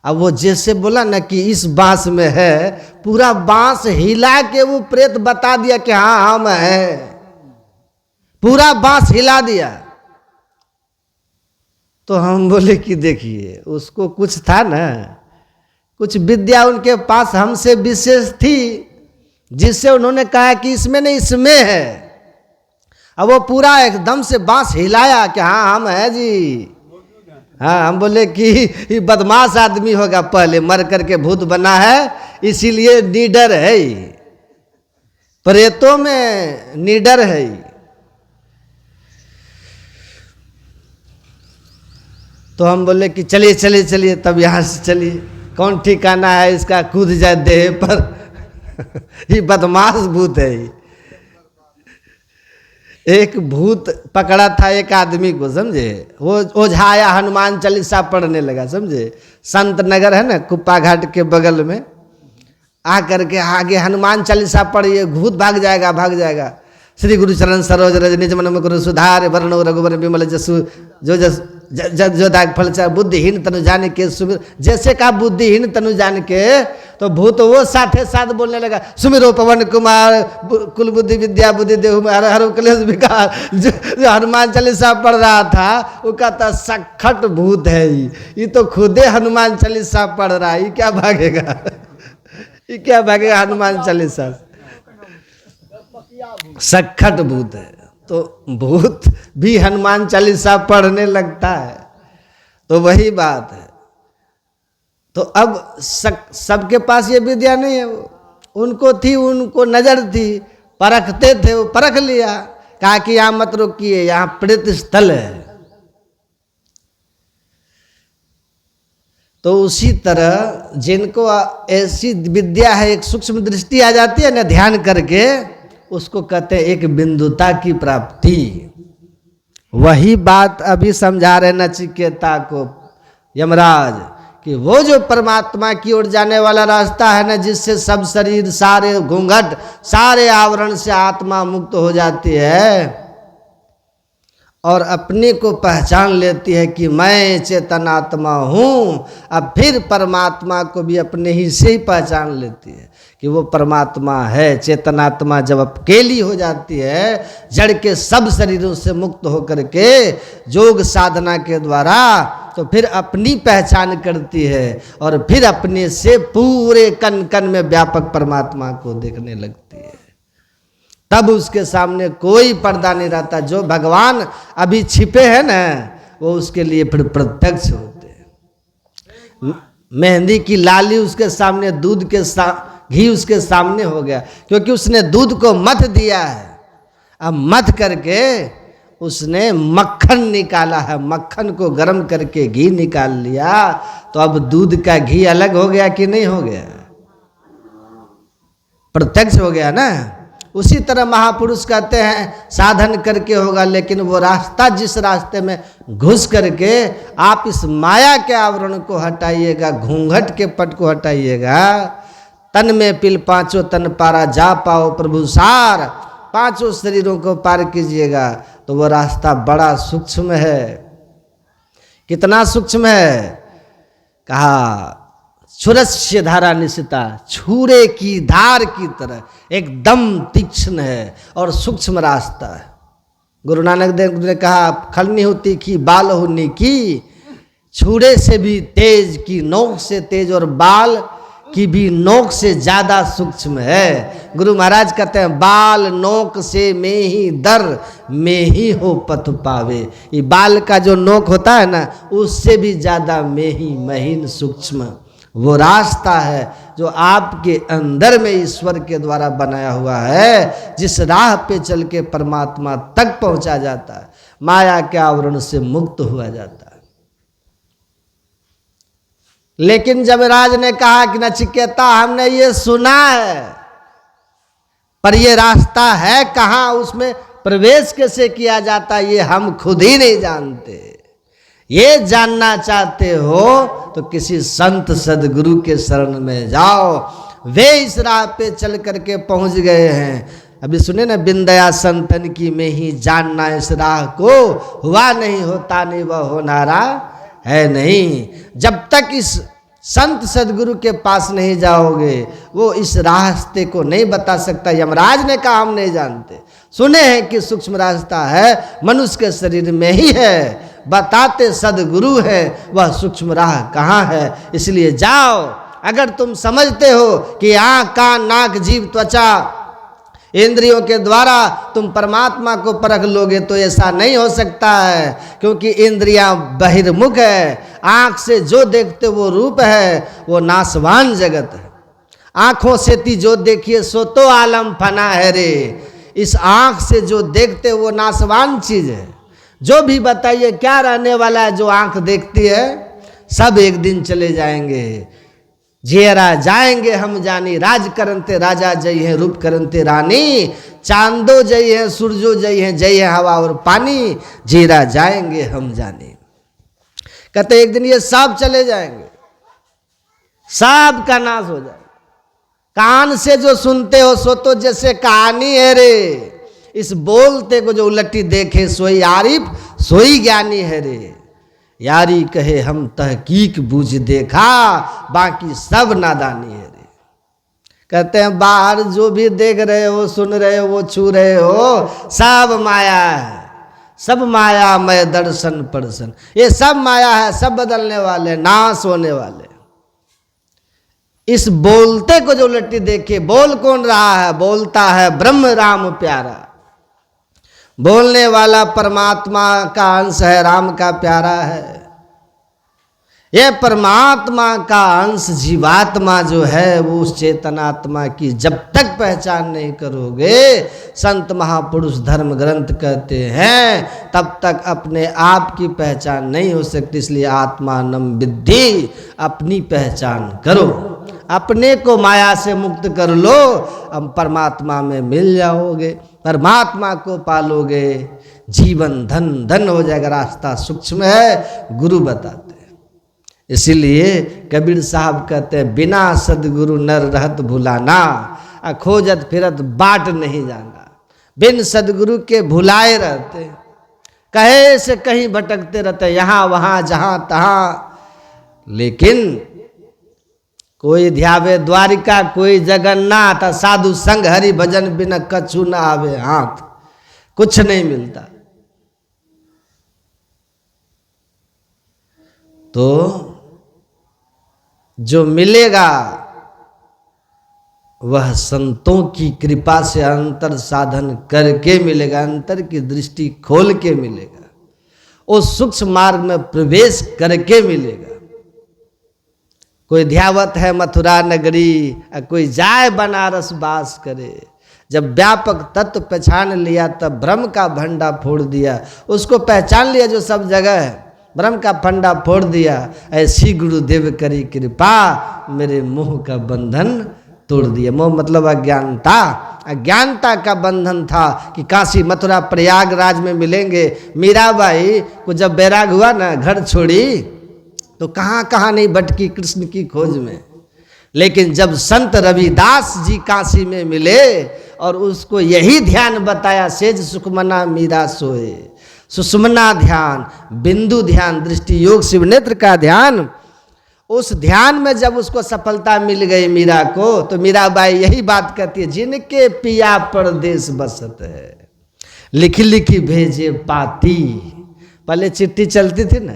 अब वो जैसे बोला ना कि इस बांस में है, पूरा बांस हिला के वो प्रेत बता दिया कि हाँ हम है, पूरा बांस हिला दिया। तो हम बोले कि देखिए उसको कुछ था ना, कुछ विद्या उनके पास हमसे विशेष थी, जिससे उन्होंने कहा कि इसमें नहीं इसमें है। अब वो पूरा एकदम से बांस हिलाया कि हाँ हम है जी। हाँ, हम बोले कि ये बदमाश आदमी होगा, पहले मर करके भूत बना है, इसीलिए निडर है, प्रेतों में निडर है। तो हम बोले कि चलिए चलिए चलिए, तब यहाँ से चलिए, कौन ठिकाना है इसका, कूद जाए देह पर। ये बदमाश भूत है। एक भूत पकड़ा था एक आदमी को, समझे, वो ओझाया, हनुमान चालीसा पढ़ने लगा, समझे। संत नगर है ना कुप्पा घाट के बगल में, आ करके आगे हनुमान चालीसा पढ़िए, भूत भाग जाएगा भाग जाएगा। श्री गुरु चरण सरोज रज निज मन मुकुर सुधार, वर्ण रघुवर विमल जसु जो जस जो दाग फल चाहे, बुद्धिहीन तनु जान के सुमिर। जैसे कहा बुद्धिहीन तनु जान के, तो भूत वो साथे साथ बोलने लगा, सुमिरो पवन कुमार कुल बुद्धि विद्या बुद्धि देहु हर हर कलेश विकार। जो हनुमान चालीसा पढ़ रहा था वो कहता सखट भूत है, ये तो खुदे हनुमान चालीसा पढ़ रहा है, ये क्या भागेगा, ये क्या भागेगा हनुमान चालीसा, सखट भूत है। तो भूत भी हनुमान चालीसा पढ़ने लगता है, तो वही बात है। तो अब सबके पास ये विद्या नहीं है, उनको थी, उनको नजर थी, परखते थे, वो परख लिया, कहा कि यहाँ मत रोकिए, यहाँ प्रेत स्थल है। तो उसी तरह जिनको ऐसी विद्या है, एक सूक्ष्म दृष्टि आ जाती है ना ध्यान करके, उसको कहते हैं एक बिंदुता की प्राप्ति। वही बात अभी समझा रहे नचिकेता को यमराज, कि वो जो परमात्मा की ओर जाने वाला रास्ता है ना, जिससे सब शरीर, सारे घूंघट, सारे आवरण से आत्मा मुक्त हो जाती है और अपने को पहचान लेती है कि मैं चेतनात्मा हूँ। अब फिर परमात्मा को भी अपने ही से ही पहचान लेती है कि वो परमात्मा है। चेतनात्मा जब अकेली हो जाती है, जड़ के सब शरीरों से मुक्त होकर के योग साधना के द्वारा, तो फिर अपनी पहचान करती है और फिर अपने से पूरे कण कण में व्यापक परमात्मा को देखने लगती है। तब उसके सामने कोई पर्दा नहीं रहता। जो भगवान अभी छिपे हैं ना, वो उसके लिए फिर प्रत्यक्ष होते हैं। मेहंदी की लाली उसके सामने, दूध के घी उसके सामने हो गया, क्योंकि उसने दूध को मथ दिया है। अब मथ करके उसने मक्खन निकाला है, मक्खन को गर्म करके घी निकाल लिया, तो अब दूध का घी अलग हो गया कि नहीं हो गया, प्रत्यक्ष हो गया ना। उसी तरह महापुरुष कहते हैं साधन करके होगा, लेकिन वो रास्ता जिस रास्ते में घुस करके आप इस माया के आवरण को हटाइएगा, घूंघट के पट को हटाइएगा, तन में पिल पांचों तन पारा, जा पाओ प्रभु सार, पांचों शरीरों को पार कीजिएगा, तो वो रास्ता बड़ा सूक्ष्म है। कितना सूक्ष्म है, कहा छुरस्य धारा निशिता, छुरे की धार की तरह एकदम तीक्ष्ण है और सूक्ष्म रास्ता है। गुरु नानक देव ने कहा खलनी हो तीखी, बाल हो नीकी, छुरे से भी तेज की नोक से तेज और बाल की भी नोक से ज्यादा सूक्ष्म है। गुरु महाराज कहते हैं बाल नोक से में ही दर में ही हो पथ पावे। ये बाल का जो नोक होता है ना, उससे भी ज्यादा में ही महीन सूक्ष्म वो रास्ता है जो आपके अंदर में ईश्वर के द्वारा बनाया हुआ है, जिस राह पे चल के परमात्मा तक पहुंचा जाता है, माया के आवरण से मुक्त हुआ जाता है। लेकिन जब राज ने कहा कि नचिकेता हमने ये सुना है, पर ये रास्ता है कहाँ, उसमें प्रवेश कैसे किया जाता है, ये हम खुद ही नहीं जानते। ये जानना चाहते हो तो किसी संत सदगुरु के शरण में जाओ, वे इस राह पे चल करके पहुंच गए हैं। अभी सुने ना, बिंदया संतन की में ही जानना इस राह को, हुआ नहीं होता नहीं वह होनारा है नहीं। जब तक इस संत सदगुरु के पास नहीं जाओगे, वो इस रास्ते को नहीं बता सकता। यमराज ने कहा हम नहीं जानते, सुने हैं कि सूक्ष्म रास्ता है, मनुष्य के शरीर में ही है, बताते सदगुरु है, वह सूक्ष्म राह कहाँ है। इसलिए जाओ। अगर तुम समझते हो कि आँख कान नाक जीभ त्वचा इंद्रियों के द्वारा तुम परमात्मा को परख लोगे, तो ऐसा नहीं हो सकता है, क्योंकि इंद्रियां बहिर्मुख है। आँख से जो देखते वो रूप है, वो नाशवान जगत है। आँखों से ती जो देखिए सो तो आलम फना है रे। इस आँख से जो देखते वो नाशवान चीज है। जो भी बताइए क्या रहने वाला है, जो आँख देखती है सब एक दिन चले जाएंगे। जेरा जाएंगे हम जानी, राज करनते राजा जय है, रूप करनते रानी, चांदो जय है, सूरजो जय है हवा और पानी, जेरा जाएंगे हम जानी। कहते एक दिन ये सब चले जाएंगे, सब का नाश हो जाएगा। कान से जो सुनते हो सो तो जैसे कहानी है रे, इस बोलते को जो उलटी देखे सोई आरिफ सोई ज्ञानी है रे। यारी कहे हम तहकीक बूझ देखा, बाकी सब नादानी है रे। कहते हैं बाहर जो भी देख रहे हो, सुन रहे हो, वो छू रहे हो, सब माया है, सब माया मय दर्शन परसन। ये सब माया है, सब बदलने वाले, नाश होने वाले। इस बोलते को जो उलटी देखे, बोल कौन रहा है, बोलता है ब्रह्म राम प्यारा। बोलने वाला परमात्मा का अंश है, राम का प्यारा है। यह परमात्मा का अंश जीवात्मा जो है, वो उस चेतनात्मा की जब तक पहचान नहीं करोगे, संत महापुरुष धर्म ग्रंथ कहते हैं, तब तक अपने आप की पहचान नहीं हो सकती। इसलिए आत्मानम विद्धि, अपनी पहचान करो, अपने को माया से मुक्त कर लो, अब परमात्मा में मिल जाओगे, परमात्मा को पालोगे, जीवन धन धन हो जाएगा। रास्ता सूक्ष्म है, गुरु बताते हैं। इसीलिए कबीर साहब कहते हैं बिना सदगुरु नर रहत भुलाना, खोजत फिरत बाट नहीं जाना। बिन सदगुरु के भुलाए रहते, कहे से कहीं भटकते रहते, यहाँ वहाँ जहाँ तहाँ। लेकिन कोई ध्यावे द्वारिका, कोई जगन्नाथ, साधु संग हरि भजन बिना कछु न आवे हाथ। कुछ नहीं मिलता। तो जो मिलेगा वह संतों की कृपा से अंतर साधन करके मिलेगा, अंतर की दृष्टि खोल के मिलेगा, उस सूक्ष्म मार्ग में प्रवेश करके मिलेगा। कोई ध्यावत है मथुरा नगरी, कोई जाए बनारस बास करे। जब व्यापक तत्व पहचान लिया तब भ्रम का भंडा फोड़ दिया। उसको पहचान लिया जो सब जगह है, भ्रम का फंडा फोड़ दिया। ऐसी गुरुदेव करी कृपा, मेरे मोह का बंधन तोड़ दिया। मोह मतलब अज्ञानता, अज्ञानता का बंधन था कि काशी मथुरा प्रयागराज में मिलेंगे। मीराबाई को जब बैराग हुआ ना, घर छोड़ी, तो कहाँ कहाँ नहीं भटकी कृष्ण की खोज में। लेकिन जब संत रविदास जी काशी में मिले और उसको यही ध्यान बताया, सेज सुखमना मीरा सोए। सुषुम्ना ध्यान, बिंदु ध्यान, दृष्टि योग, शिव नेत्र का ध्यान, उस ध्यान में जब उसको सफलता मिल गई मीरा को, तो मीराबाई यही बात कहती है, जिनके पिया परदेश बसत है, लिखी लिखी भेजे पाती। पहले चिट्ठी चलती थी ना,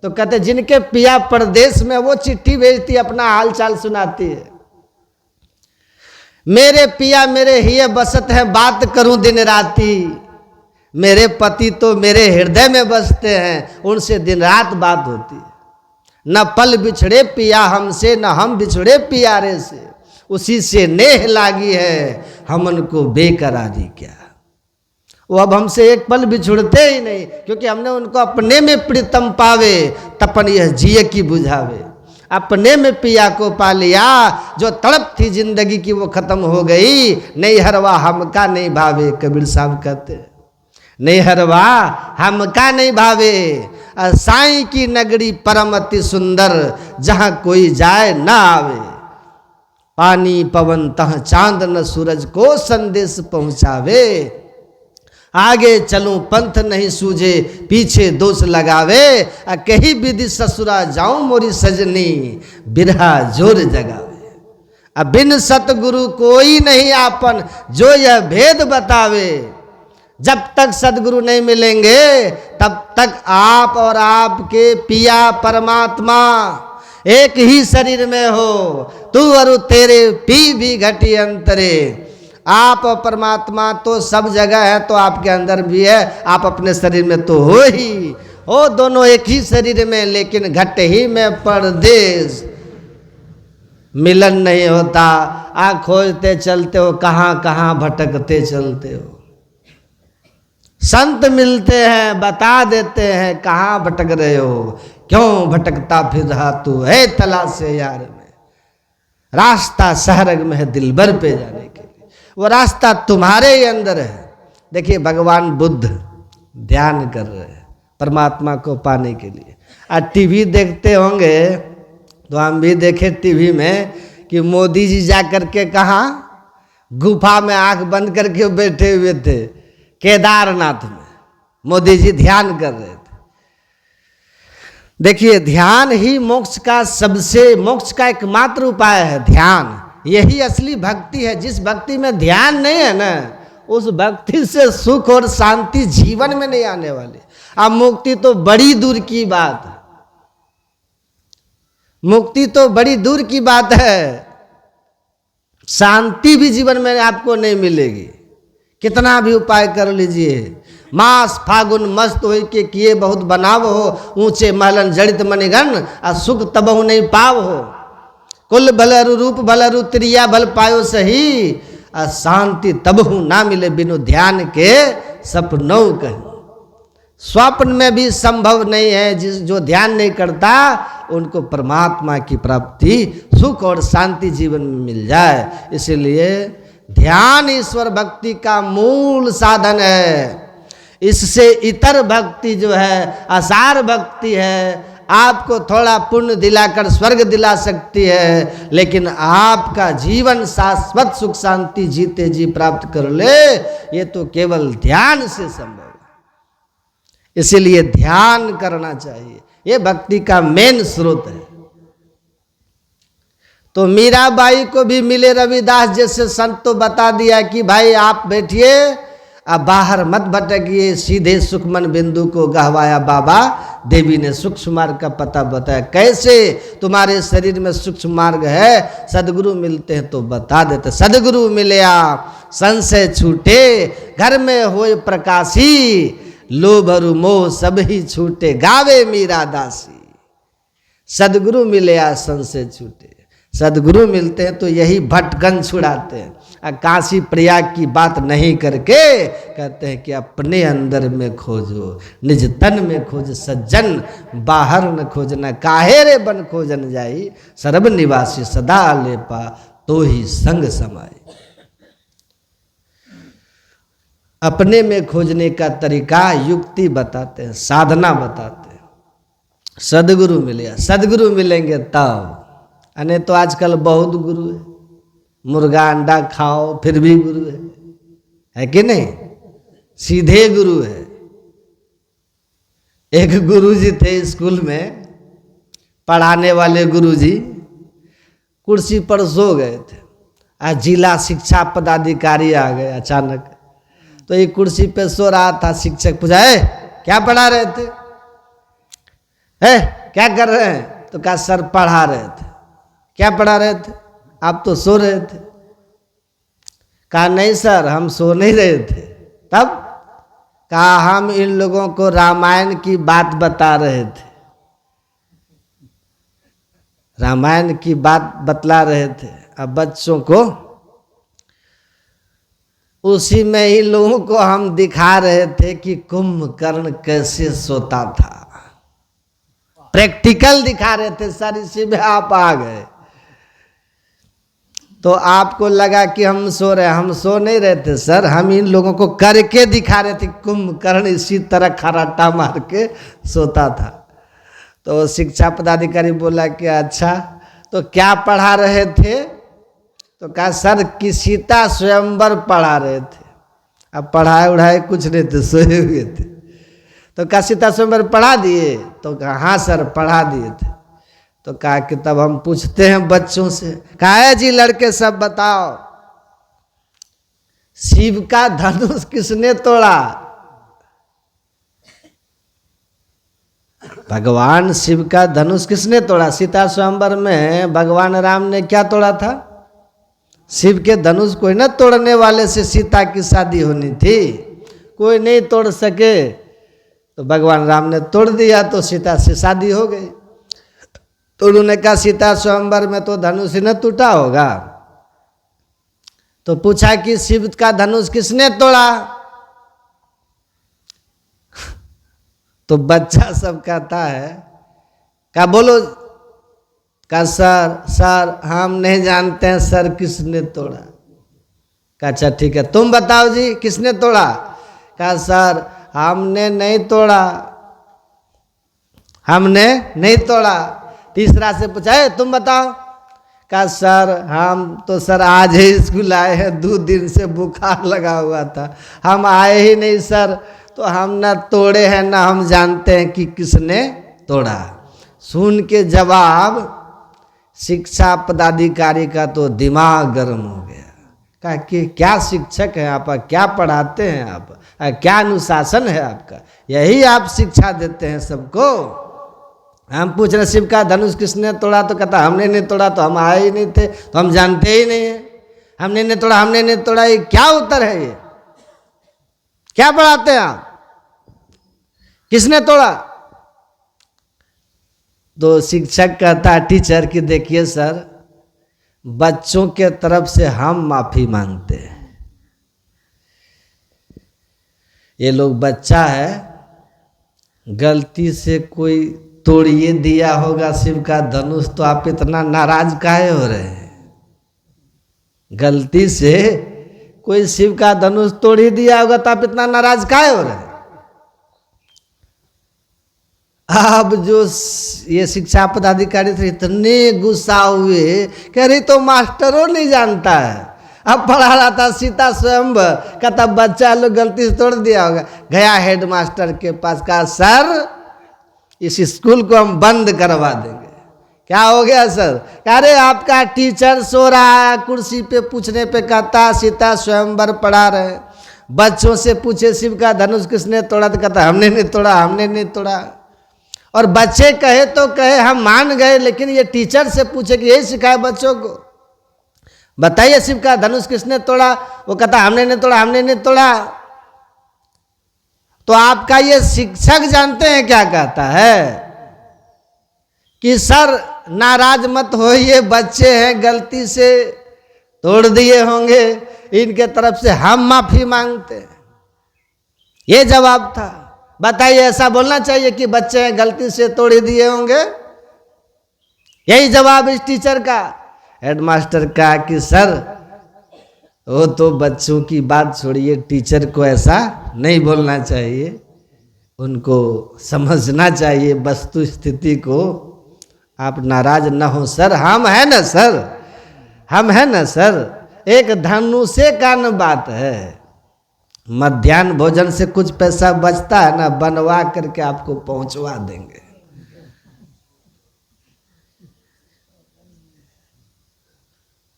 तो कहते जिनके पिया परदेश में, वो चिट्ठी भेजती, अपना हाल चाल सुनाती है। मेरे पिया मेरे हिये बसत है, बात करूं दिन राती। मेरे पति तो मेरे हृदय में बसते हैं, उनसे दिन रात बात होती है। न पल बिछड़े पिया हमसे, न हम बिछड़े पियारे से। उसी से नेह लागी है, हमन को बेकरारी क्या। वो अब हमसे एक पल बिछुड़ते ही नहीं, क्योंकि हमने उनको अपने में प्रीतम पावे, तपन यह जिए की बुझावे। अपने में पिया को पा लिया, जो तड़प थी जिंदगी की वो खत्म हो गई। नहीं हरवा हमका नहीं भावे, कबीर साहब कहते, नहीं हरवा हमका नहीं भावे। साईं की नगरी परम अति सुंदर, जहां कोई जाए ना आवे। पानी पवन तह चांद न सूरज को संदेश पहुंचावे। आगे चलूं पंथ नहीं सूझे, पीछे दोष लगावे। कहीं विधि ससुरा जाऊं मोरी सजनी, बिरहा जोर जगावे। अब बिन सतगुरु कोई नहीं आपन, जो यह भेद बतावे। जब तक सदगुरु नहीं मिलेंगे, तब तक आप और आपके पिया परमात्मा एक ही शरीर में हो। तू और तेरे पी भी घटी अंतरे। आप और परमात्मा तो सब जगह है, तो आपके अंदर भी है, आप अपने शरीर में तो हो ही हो। दोनों एक ही शरीर में, लेकिन घट ही में परदेश। मिलन नहीं होता, आप खोजते चलते हो, कहाँ कहाँ भटकते चलते हो। संत मिलते हैं, बता देते हैं कहाँ भटक रहे हो, क्यों भटकता फिर रहा तू है तलाशे यार में। रास्ता शहरग में है दिलबर पे जाने के लिए, वो रास्ता तुम्हारे ही अंदर है। देखिए भगवान बुद्ध ध्यान कर रहे हैं परमात्मा को पाने के लिए। आज टीवी देखते होंगे, तो हम भी देखे टीवी में कि मोदी जी जा करके कहाँ गुफा में आंख बंद करके बैठे हुए थे, केदारनाथ में मोदी जी ध्यान कर रहे थे। देखिए ध्यान ही मोक्ष का एकमात्र उपाय है। ध्यान यही असली भक्ति है। जिस भक्ति में ध्यान नहीं है ना, उस भक्ति से सुख और शांति जीवन में नहीं आने वाली। अब मुक्ति तो बड़ी दूर की बात है, मुक्ति तो बड़ी दूर की बात है, शांति भी जीवन में आपको नहीं मिलेगी। कितना भी उपाय कर लीजिए। मास फागुन मस्त हो के किए बहुत बनाव हो, ऊंचे महलन जड़ित मणिगण आ सुख तबहु नहीं पाव हो। कुल भलरु रूप भलरु त्रिया भल पायो सही, आ शांति तबहु ना मिले बिनु ध्यान के सपनों कहीं। स्वप्न में भी संभव नहीं है। जो ध्यान नहीं करता उनको परमात्मा की प्राप्ति, सुख और शांति जीवन में मिल जाए। इसीलिए ध्यान ईश्वर भक्ति का मूल साधन है। इससे इतर भक्ति जो है आसार भक्ति है, आपको थोड़ा पुण्य दिलाकर स्वर्ग दिला सकती है, लेकिन आपका जीवन शाश्वत सुख शांति जीते जी प्राप्त कर ले, ये तो केवल ध्यान से संभव है। इसीलिए ध्यान करना चाहिए, ये भक्ति का मेन स्रोत है। तो मीराबाई को भी मिले रविदास जैसे संत तो बता दिया कि भाई आप बैठिए, अब बाहर मत भटकिए, सीधे सुखमन बिंदु को गहवाया बाबा। देवी ने सूक्ष्म मार्ग का पता बताया। कैसे तुम्हारे शरीर में सूक्ष्म मार्ग है, सदगुरु मिलते हैं तो बता देते। सदगुरु मिलया संशय छूटे, घर में होए प्रकाशी, लोभ और मोह सब ही छूटे, गावे मीरा दासी। सदगुरु मिलया संशय छूटे। सदगुरु मिलते हैं तो यही भटकन छुड़ाते हैं। काशी प्रयाग की बात नहीं करके कहते हैं कि अपने अंदर में खोजो, निज तन में खोज सज्जन, बाहर न खोजना। काहे रे बन खोजन जाई, सर्व निवासी सदा लेपा, तो ही संग समाई। अपने में खोजने का तरीका युक्ति बताते हैं, साधना बताते हैं। सदगुरु मिले, सदगुरु मिलेंगे तब। अने तो आजकल बहुत गुरु है, मुर्गा अंडा खाओ फिर भी गुरु है कि नहीं? सीधे गुरु है। एक गुरुजी थे स्कूल में, पढ़ाने वाले गुरुजी कुर्सी पर सो गए थे। आज जिला शिक्षा पदाधिकारी आ गए अचानक, तो एक कुर्सी पे सो रहा था। शिक्षक पूछा, क्या पढ़ा रहे थे? है क्या कर रहे हैं? तो कहा सर पढ़ा रहे थे। क्या पढ़ा रहे थे? आप तो सो रहे थे। कहा नहीं सर हम सो नहीं रहे थे। तब? कहा हम इन लोगों को रामायण की बात बता रहे थे, रामायण की बात बतला रहे थे। अब बच्चों को उसी में ही लोगों को हम दिखा रहे थे कि कुंभकर्ण कैसे सोता था, प्रैक्टिकल दिखा रहे थे सर, इसी में आप आ गए। तो आपको लगा कि हम सो रहे, हम सो नहीं रहे थे सर, हम इन लोगों को करके दिखा रहे थे कुंभकर्ण इसी तरह खराटा मार के सोता था। तो शिक्षा पदाधिकारी बोला कि अच्छा तो क्या पढ़ा रहे थे? तो कहा सर कि सीता स्वयंवर पढ़ा रहे थे। अब पढ़ाए उढ़ाए कुछ नहीं थे, सोए हुए थे। तो कहा सीता स्वयंवर पढ़ा दिए? तो कहा हाँ सर पढ़ा दिए थे। तो कहा कि तब हम पूछते हैं बच्चों से। कहा है जी लड़के सब बताओ, शिव का धनुष किसने तोड़ा? भगवान शिव का धनुष किसने तोड़ा? सीता स्वयंवर में भगवान राम ने क्या तोड़ा था? शिव के धनुष कोई न तोड़ने वाले से सीता की शादी होनी थी, कोई नहीं तोड़ सके, तो भगवान राम ने तोड़ दिया तो सीता से शादी हो गई। तो उन्होंने कहा सीता स्वयंवर में तो धनुष ही न टूटा होगा। तो पूछा कि शिव का धनुष किसने तोड़ा? तो बच्चा सब कहता है, क्या बोलो? कहा सर हम नहीं जानते हैं सर किसने तोड़ा। कहा अच्छा ठीक है तुम बताओ जी किसने तोड़ा? कहा सर हमने नहीं तोड़ा, हमने नहीं तोड़ा। तीसरा से पूछा है तुम बताओ? कहा सर हम तो सर आज ही स्कूल आए हैं, 2 दिन से बुखार लगा हुआ था, हम आए ही नहीं सर, तो हम ना तोड़े हैं ना हम जानते हैं कि किसने तोड़ा। सुन के जवाब शिक्षा पदाधिकारी का तो दिमाग गर्म हो गया। कहा कि क्या शिक्षक हैं आप, क्या पढ़ाते हैं आप, क्या अनुशासन है आपका, यही आप शिक्षा देते हैं सबको? हम पूछ रहे शिव का धनुष किसने तोड़ा? तो कहता हमने नहीं तोड़ा, तो हम आए ही नहीं थे, तो हम जानते ही नहीं है, हमने नहीं तोड़ा, हमने नहीं तोड़ा। ये क्या उत्तर है? ये क्या पढ़ाते हैं आप? किसने तोड़ा? तो शिक्षक कहता है टीचर कि देखिए सर बच्चों के तरफ से हम माफी मांगते हैं, ये लोग बच्चा है, गलती से कोई तोड़िए दिया होगा शिव का धनुष, तो आप इतना नाराज काहे हो रहे हैं? गलती से कोई शिव का धनुष तोड़ ही दिया होगा तो आप इतना नाराज काहे हो रहे हैं? अब जो ये शिक्षा पदाधिकारी थे इतने गुस्सा हुए, कह रही तो मास्टरों नहीं जानता है, अब पढ़ा रहा था सीता स्वयंवर, कहता बच्चा लोग गलती से तोड़ दिया होगा। गया हेड मास्टर के पास, कहा सर इस स्कूल को हम बंद करवा देंगे। क्या हो गया सर? कह रहे आपका टीचर सो रहा है कुर्सी पे, पूछने पे कहता सीता स्वयंवर पढ़ा रहे, बच्चों से पूछे शिव का धनुष किसने तोड़ा, तो कहता हमने नहीं तोड़ा, हमने नहीं तोड़ा। और बच्चे कहे तो कहे हम मान गए, लेकिन ये टीचर से पूछे कि यही सिखाए बच्चों को, बताइए शिव का धनुष किसने तोड़ा? वो कहता हमने नहीं तोड़ा, हमने नहीं तोड़ा। तो आपका ये शिक्षक जानते हैं क्या कहता है कि सर नाराज मत होइए, बच्चे हैं गलती से तोड़ दिए होंगे, इनके तरफ से हम माफी मांगते हैं। ये जवाब था। बताइए ऐसा बोलना चाहिए कि बच्चे हैं गलती से तोड़ दिए होंगे? यही जवाब इस टीचर का। हेडमास्टर कहा कि सर वो तो बच्चों की बात छोड़िए, टीचर को ऐसा नहीं बोलना चाहिए, उनको समझना चाहिए वस्तु स्थिति को। आप नाराज ना हो सर, हम हैं ना सर, हम हैं ना सर, एक धनुषे का न बात है, मध्याह्न भोजन से कुछ पैसा बचता है ना, बनवा करके आपको पहुंचवा देंगे।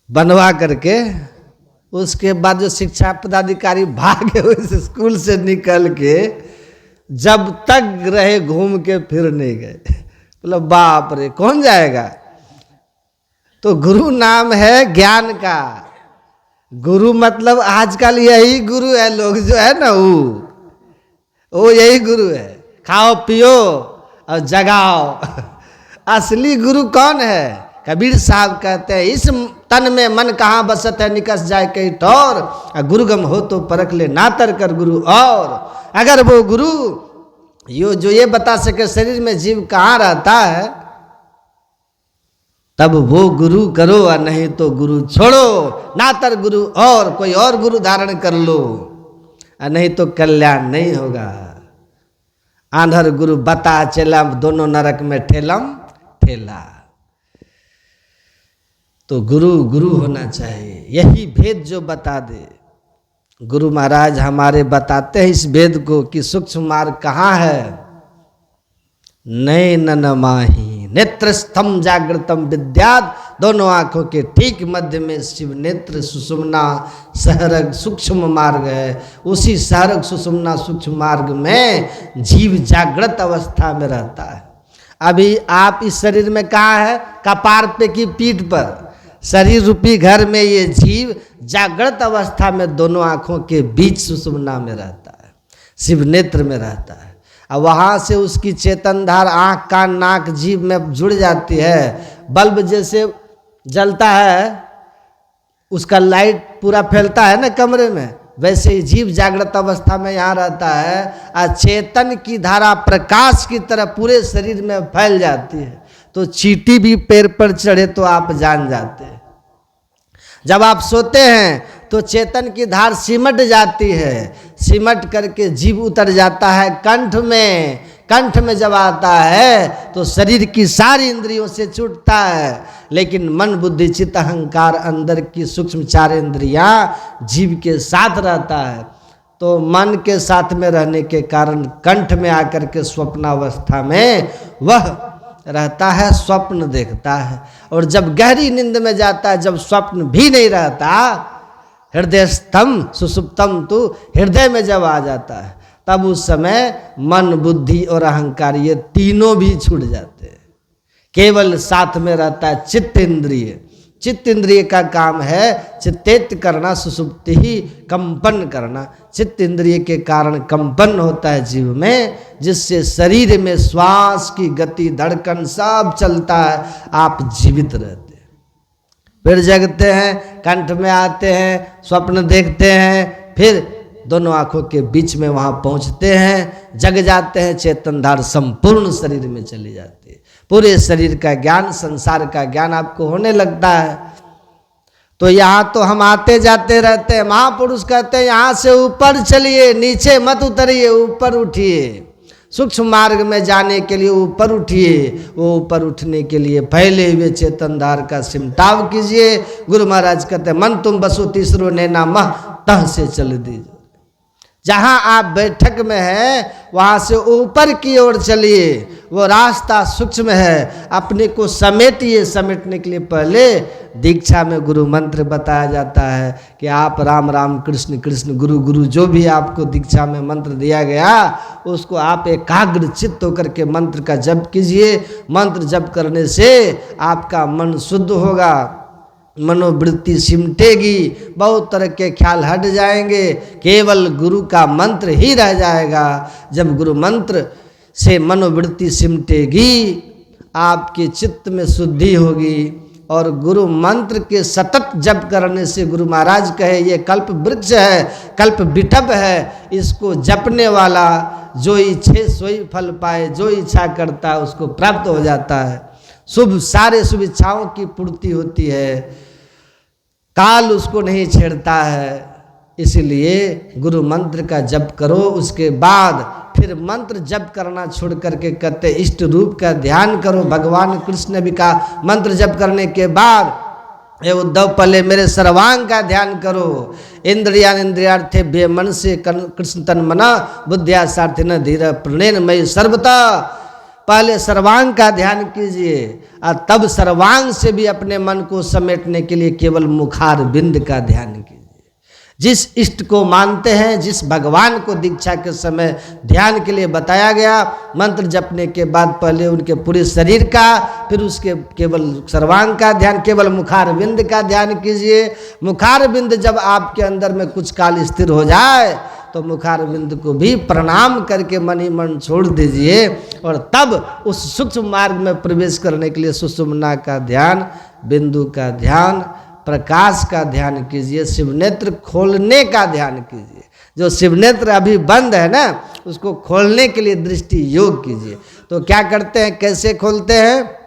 बनवा करके उसके बाद जो शिक्षा पदाधिकारी भागे उस स्कूल से निकल के, जब तक रहे घूम के फिर नहीं गए। बोला बाप रे कौन जाएगा। तो गुरु नाम है ज्ञान का। गुरु मतलब आजकल यही गुरु है, लोग जो है ना वो यही गुरु है, खाओ पियो और जगाओ। असली गुरु कौन है? कबीर साहब कहते हैं इस तन में मन कहाँ बसत है, निकस जाए कहीं ठौर, गुरुगम हो तो परख ले ना तर कर गुरु और। अगर वो गुरु जो ये बता सके शरीर में जीव कहाँ रहता है, तब वो गुरु करो और नहीं तो गुरु छोड़ो, ना तर गुरु और कोई और गुरु धारण कर लो, और नहीं तो कल्याण नहीं होगा। आंधर गुरु बता चला, दोनों नरक में ठेलम ठेला। तो गुरु गुरु होना चाहिए, यही भेद जो बता दे। गुरु महाराज हमारे बताते हैं इस वेद को कि सूक्ष्म मार्ग कहाँ है। नैन माही नेत्रस्थम जागृतम विद्यात, दोनों आंखों के ठीक मध्य में शिव नेत्र सुषुम्ना सहरग सूक्ष्म मार्ग है। उसी सहरग सुषुम्ना सूक्ष्म मार्ग में जीव जागृत अवस्था में रहता है। अभी आप इस शरीर में कहाँ है? कपार पे की पीठ पर, शरीर रूपी घर में ये जीव जागृत अवस्था में दोनों आंखों के बीच सुषुम्ना में रहता है, शिव नेत्र में रहता है। और वहाँ से उसकी चेतनधार आँख कान नाक जीभ में जुड़ जाती है। बल्ब जैसे जलता है, उसका लाइट पूरा फैलता है ना कमरे में, वैसे ही जीव जागृत अवस्था में यहाँ रहता है और चेतन की धारा प्रकाश की तरह पूरे शरीर में फैल जाती है। तो चींटी भी पैर पर चढ़े तो आप जान जाते हैं। जब आप सोते हैं तो चेतन की धार सिमट जाती है, सिमट करके जीव उतर जाता है कंठ में। कंठ में जब आता है तो शरीर की सारी इंद्रियों से छूटता है, लेकिन मन बुद्धि चित्त अहंकार अंदर की सूक्ष्म चार इंद्रियां जीव के साथ रहता है। तो मन के साथ में रहने के कारण कंठ में आकर के स्वप्नावस्था में वह रहता है, स्वप्न देखता है। और जब गहरी नींद में जाता है, जब स्वप्न भी नहीं रहता, हृदयस्थम सुसुप्तम तू, हृदय में जब आ जाता है, तब उस समय मन बुद्धि और अहंकार ये तीनों भी छूट जाते हैं। केवल साथ में रहता है चित्त इंद्रिय। चित्त इंद्रिय का काम है चित्तेत करना, सुसुप्ति ही कंपन करना। चित्त इंद्रिय के कारण कंपन होता है जीव में, जिससे शरीर में श्वास की गति धड़कन सब चलता है, आप जीवित रहते हैं। फिर जगते हैं, कंठ में आते हैं, स्वप्न देखते हैं, फिर दोनों आंखों के बीच में वहां पहुंचते हैं, जग जाते हैं, चेतनधार संपूर्ण शरीर में चली जाती है। पूरे शरीर का ज्ञान, संसार का ज्ञान आपको होने लगता है। तो यहाँ तो हम आते जाते रहते हैं। महापुरुष कहते हैं यहाँ से ऊपर चलिए, नीचे मत उतरिए, ऊपर उठिए। सूक्ष्म मार्ग में जाने के लिए ऊपर उठिए। वो ऊपर उठने के लिए फैले हुए चेतनधार का सिमटाव कीजिए। गुरु महाराज कहते हैं मन तुम बसो तीसरो नैना मह तह से चल दीजिए। जहाँ आप बैठक में हैं वहाँ से ऊपर की ओर चलिए। वो रास्ता सूक्ष्म है, अपने को समेटिए। समेटने के लिए पहले दीक्षा में गुरु मंत्र बताया जाता है कि आप राम राम कृष्ण कृष्ण गुरु गुरु, जो भी आपको दीक्षा में मंत्र दिया गया उसको आप एकाग्र चित्त होकर के मंत्र का जप कीजिए। मंत्र जप करने से आपका मन शुद्ध होगा, मनोवृत्ति सिमटेगी, बहुत तरह के ख्याल हट जाएंगे, केवल गुरु का मंत्र ही रह जाएगा। जब गुरु मंत्र से मनोवृत्ति सिमटेगी, आपके चित्त में शुद्धि होगी। और गुरु मंत्र के सतत जप करने से गुरु महाराज कहे ये कल्प वृक्ष है, कल्प बिटब है, इसको जपने वाला जो इच्छे सोई फल पाए, जो इच्छा करता है उसको प्राप्त हो जाता है। शुभ सारे शुभ इच्छाओं की पूर्ति होती है, काल उसको नहीं छेड़ता है। इसलिए गुरु मंत्र का जप करो। उसके बाद फिर मंत्र जप करना छोड़ करके कहते इष्ट रूप का ध्यान करो। भगवान कृष्ण ने भी कहा मंत्र जप करने के बाद ये उद्धव पहले मेरे सर्वांग का ध्यान करो। इंद्रियान इंद्रियार्थे बेमन से कृष्ण तन मना बुद्धिया सार्थी न धीर प्रणेन मई सर्वता। पहले सर्वांग का ध्यान कीजिए और तब सर्वांग से भी अपने मन को समेटने के लिए केवल मुखार बिंद का ध्यान कीजिए। जिस इष्ट को मानते हैं, जिस भगवान को दीक्षा के समय ध्यान के लिए बताया गया, मंत्र जपने के बाद पहले उनके पूरे शरीर का, फिर उसके केवल सर्वांग का ध्यान, केवल मुखारविंद का ध्यान कीजिए। मुखारविंद जब आपके अंदर में कुछ काल स्थिर हो जाए तो मुखारविंद को भी प्रणाम करके मन ही मन छोड़ दीजिए और तब उस सूक्ष्म मार्ग में प्रवेश करने के लिए सुषुम्ना का ध्यान, बिंदु का ध्यान, प्रकाश का ध्यान कीजिए, शिवनेत्र खोलने का ध्यान कीजिए। जो शिवनेत्र अभी बंद है ना, उसको खोलने के लिए दृष्टि योग कीजिए। तो क्या करते हैं, कैसे खोलते हैं?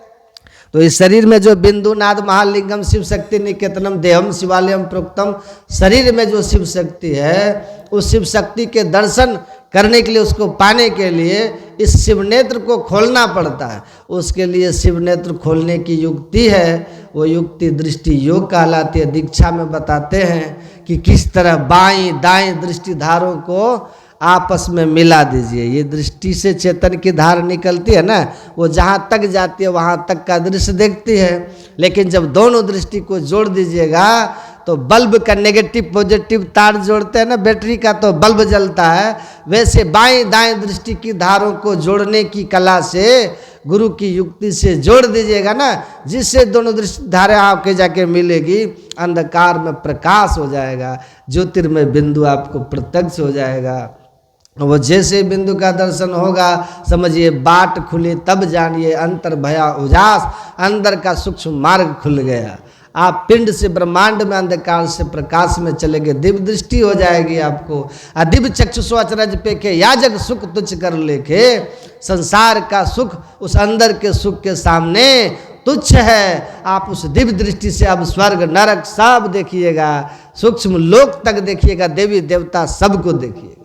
तो इस शरीर में जो बिंदु नाद महालिंगम शिव शक्ति निकेतनम देहम शिवालयम प्रोक्तम, शरीर में जो शिव शक्ति है, उस शिव शक्ति के दर्शन करने के लिए, उसको पाने के लिए इस शिवनेत्र को खोलना पड़ता है। उसके लिए शिवनेत्र खोलने की युक्ति है, वो युक्ति दृष्टि योग कहलाती है। दीक्षा में बताते हैं कि किस तरह बाईं दाएं दृष्टि धारों को आपस में मिला दीजिए। ये दृष्टि से चेतन की धार निकलती है ना, वो जहाँ तक जाती है वहाँ तक का दृश्य देखती है। लेकिन जब दोनों दृष्टि को जोड़ दीजिएगा तो बल्ब का नेगेटिव पॉजिटिव तार जोड़ते हैं ना बैटरी का, तो बल्ब जलता है। वैसे बाएं दाएं दृष्टि की धारों को जोड़ने की कला से, गुरु की युक्ति से जोड़ दीजिएगा ना, जिससे दोनों दृष्टि धारें आपके जाके मिलेगी, अंधकार में प्रकाश हो जाएगा, ज्योतिर्मय बिंदु आपको प्रत्यक्ष हो जाएगा। वो जैसे बिंदु का दर्शन होगा, समझिए बाट खुली तब जानिए अंतर भया उजास, अंदर का सूक्ष्म मार्ग खुल गया। आप पिंड से ब्रह्मांड में, अंधकार से प्रकाश में चलेंगे, दिव्य दृष्टि हो जाएगी आपको। दिव्य चक्षुषो अचरज पेखे याजक सुख तुच्छ कर लेखे, संसार का सुख उस अंदर के सुख के सामने तुच्छ है। आप उस दिव्य दृष्टि से अब स्वर्ग नरक सब देखिएगा, सूक्ष्म लोक तक देखिएगा, देवी देवता सबको देखिएगा।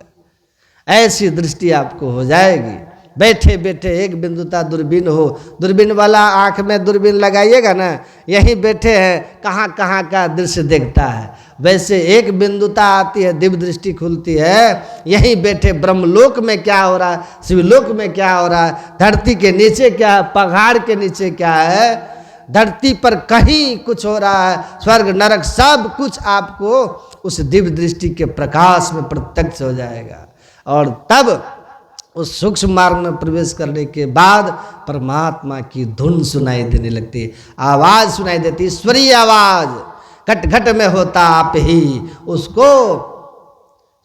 ऐसी दृष्टि आपको हो जाएगी। बैठे बैठे एक बिंदुता दूरबीन हो, दूरबीन वाला आँख में दूरबीन लगाइएगा ना, यहीं बैठे हैं कहाँ कहाँ का दृश्य देखता है। वैसे एक बिंदुता आती है, दिव्य दृष्टि खुलती है, यहीं बैठे ब्रह्मलोक में क्या हो रहा है, शिवलोक में क्या हो रहा है, धरती के नीचे क्या है, पहाड़ के नीचे क्या है, धरती पर कहीं कुछ हो रहा है, स्वर्ग नरक सब कुछ आपको उस दिव्य दृष्टि के प्रकाश में प्रत्यक्ष हो जाएगा। और तब उस सूक्ष्म मार्ग में प्रवेश करने के बाद परमात्मा की धुन सुनाई देने लगती है, आवाज़ सुनाई देती, ईश्वरीय आवाज़ घट घट में होता आप ही। उसको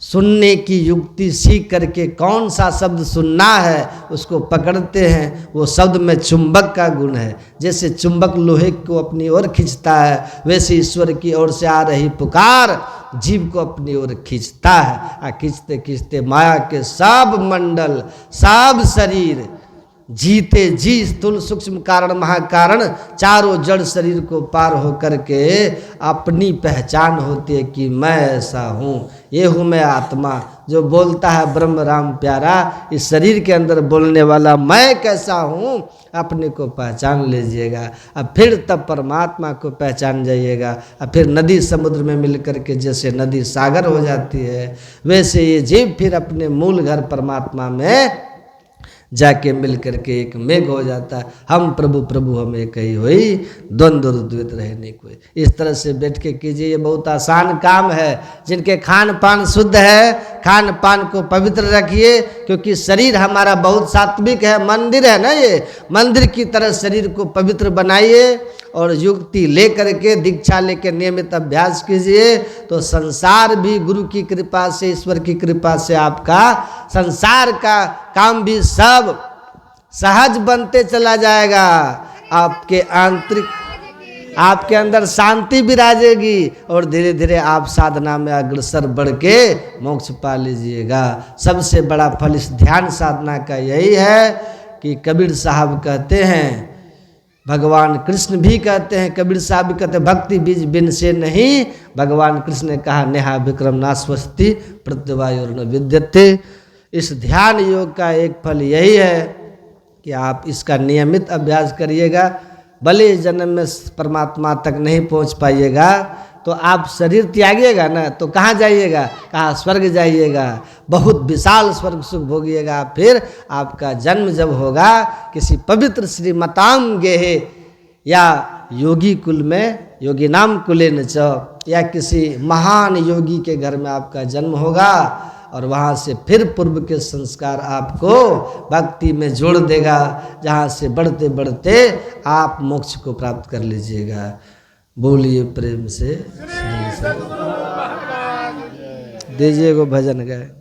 सुनने की युक्ति सीख करके कौन सा शब्द सुनना है उसको पकड़ते हैं। वो शब्द में चुंबक का गुण है, जैसे चुंबक लोहे को अपनी ओर खींचता है, वैसे ईश्वर की ओर से आ रही पुकार जीव को अपनी ओर खींचता है। खींचते खींचते माया के सब मंडल, सब शरीर, जीते जी स्थूल सूक्ष्म कारण महाकारण चारों जड़ शरीर को पार होकर के अपनी पहचान होती है कि मैं ऐसा हूँ, ये हूँ मैं आत्मा। जो बोलता है ब्रह्म राम प्यारा, इस शरीर के अंदर बोलने वाला मैं कैसा हूँ, अपने को पहचान लीजिएगा। अब फिर तब परमात्मा को पहचान जाइएगा। अब फिर नदी समुद्र में मिल करके जैसे नदी सागर हो जाती है, वैसे ये जीव फिर अपने मूल घर परमात्मा में जाके मिल करके एक मेघ हो जाता है। हम प्रभु प्रभु हम एक ही हुई, द्वंद्व द्वैत रहे नहीं कोई। इस तरह से बैठ के कीजिए, ये बहुत आसान काम है। जिनके खान पान शुद्ध है, खान पान को पवित्र रखिए, क्योंकि शरीर हमारा बहुत सात्विक है, मंदिर है ना, ये मंदिर की तरह शरीर को पवित्र बनाइए और युक्ति ले करके दीक्षा लेके नियमित अभ्यास कीजिए, तो संसार भी गुरु की कृपा से, ईश्वर की कृपा से आपका संसार का काम भी सब सहज बनते चला जाएगा। आपके आंतरिक, आपके अंदर शांति विराजेगी और धीरे धीरे आप साधना में अग्रसर बढ़ के मोक्ष पा लीजिएगा। सबसे बड़ा फल इस ध्यान साधना का यही है कि कबीर साहब कहते हैं, भगवान कृष्ण भी कहते हैं, कबीर साहब भी कहते हैं, भक्ति बीज बिन से नहीं। भगवान कृष्ण ने कहा, नेहा विक्रम नास्वस्ति प्रत्यवायो न विद्यते। इस ध्यान योग का एक फल यही है कि आप इसका नियमित अभ्यास करिएगा। भले इस जन्म में परमात्मा तक नहीं पहुंच पाइएगा, तो आप शरीर त्यागिएगा ना, तो कहाँ जाइएगा, कहाँ स्वर्ग जाइएगा, बहुत विशाल स्वर्ग सुख भोगिएगा। फिर आपका जन्म जब होगा किसी पवित्र श्रीमताम गेहे या योगी कुल में, योगी नाम कुलेन च, या किसी महान योगी के घर में आपका जन्म होगा और वहाँ से फिर पूर्व के संस्कार आपको भक्ति में जोड़ देगा, जहाँ से बढ़ते बढ़ते आप मोक्ष को प्राप्त कर लीजिएगा। बोलिए प्रेम से दीजिए को भजन गाए।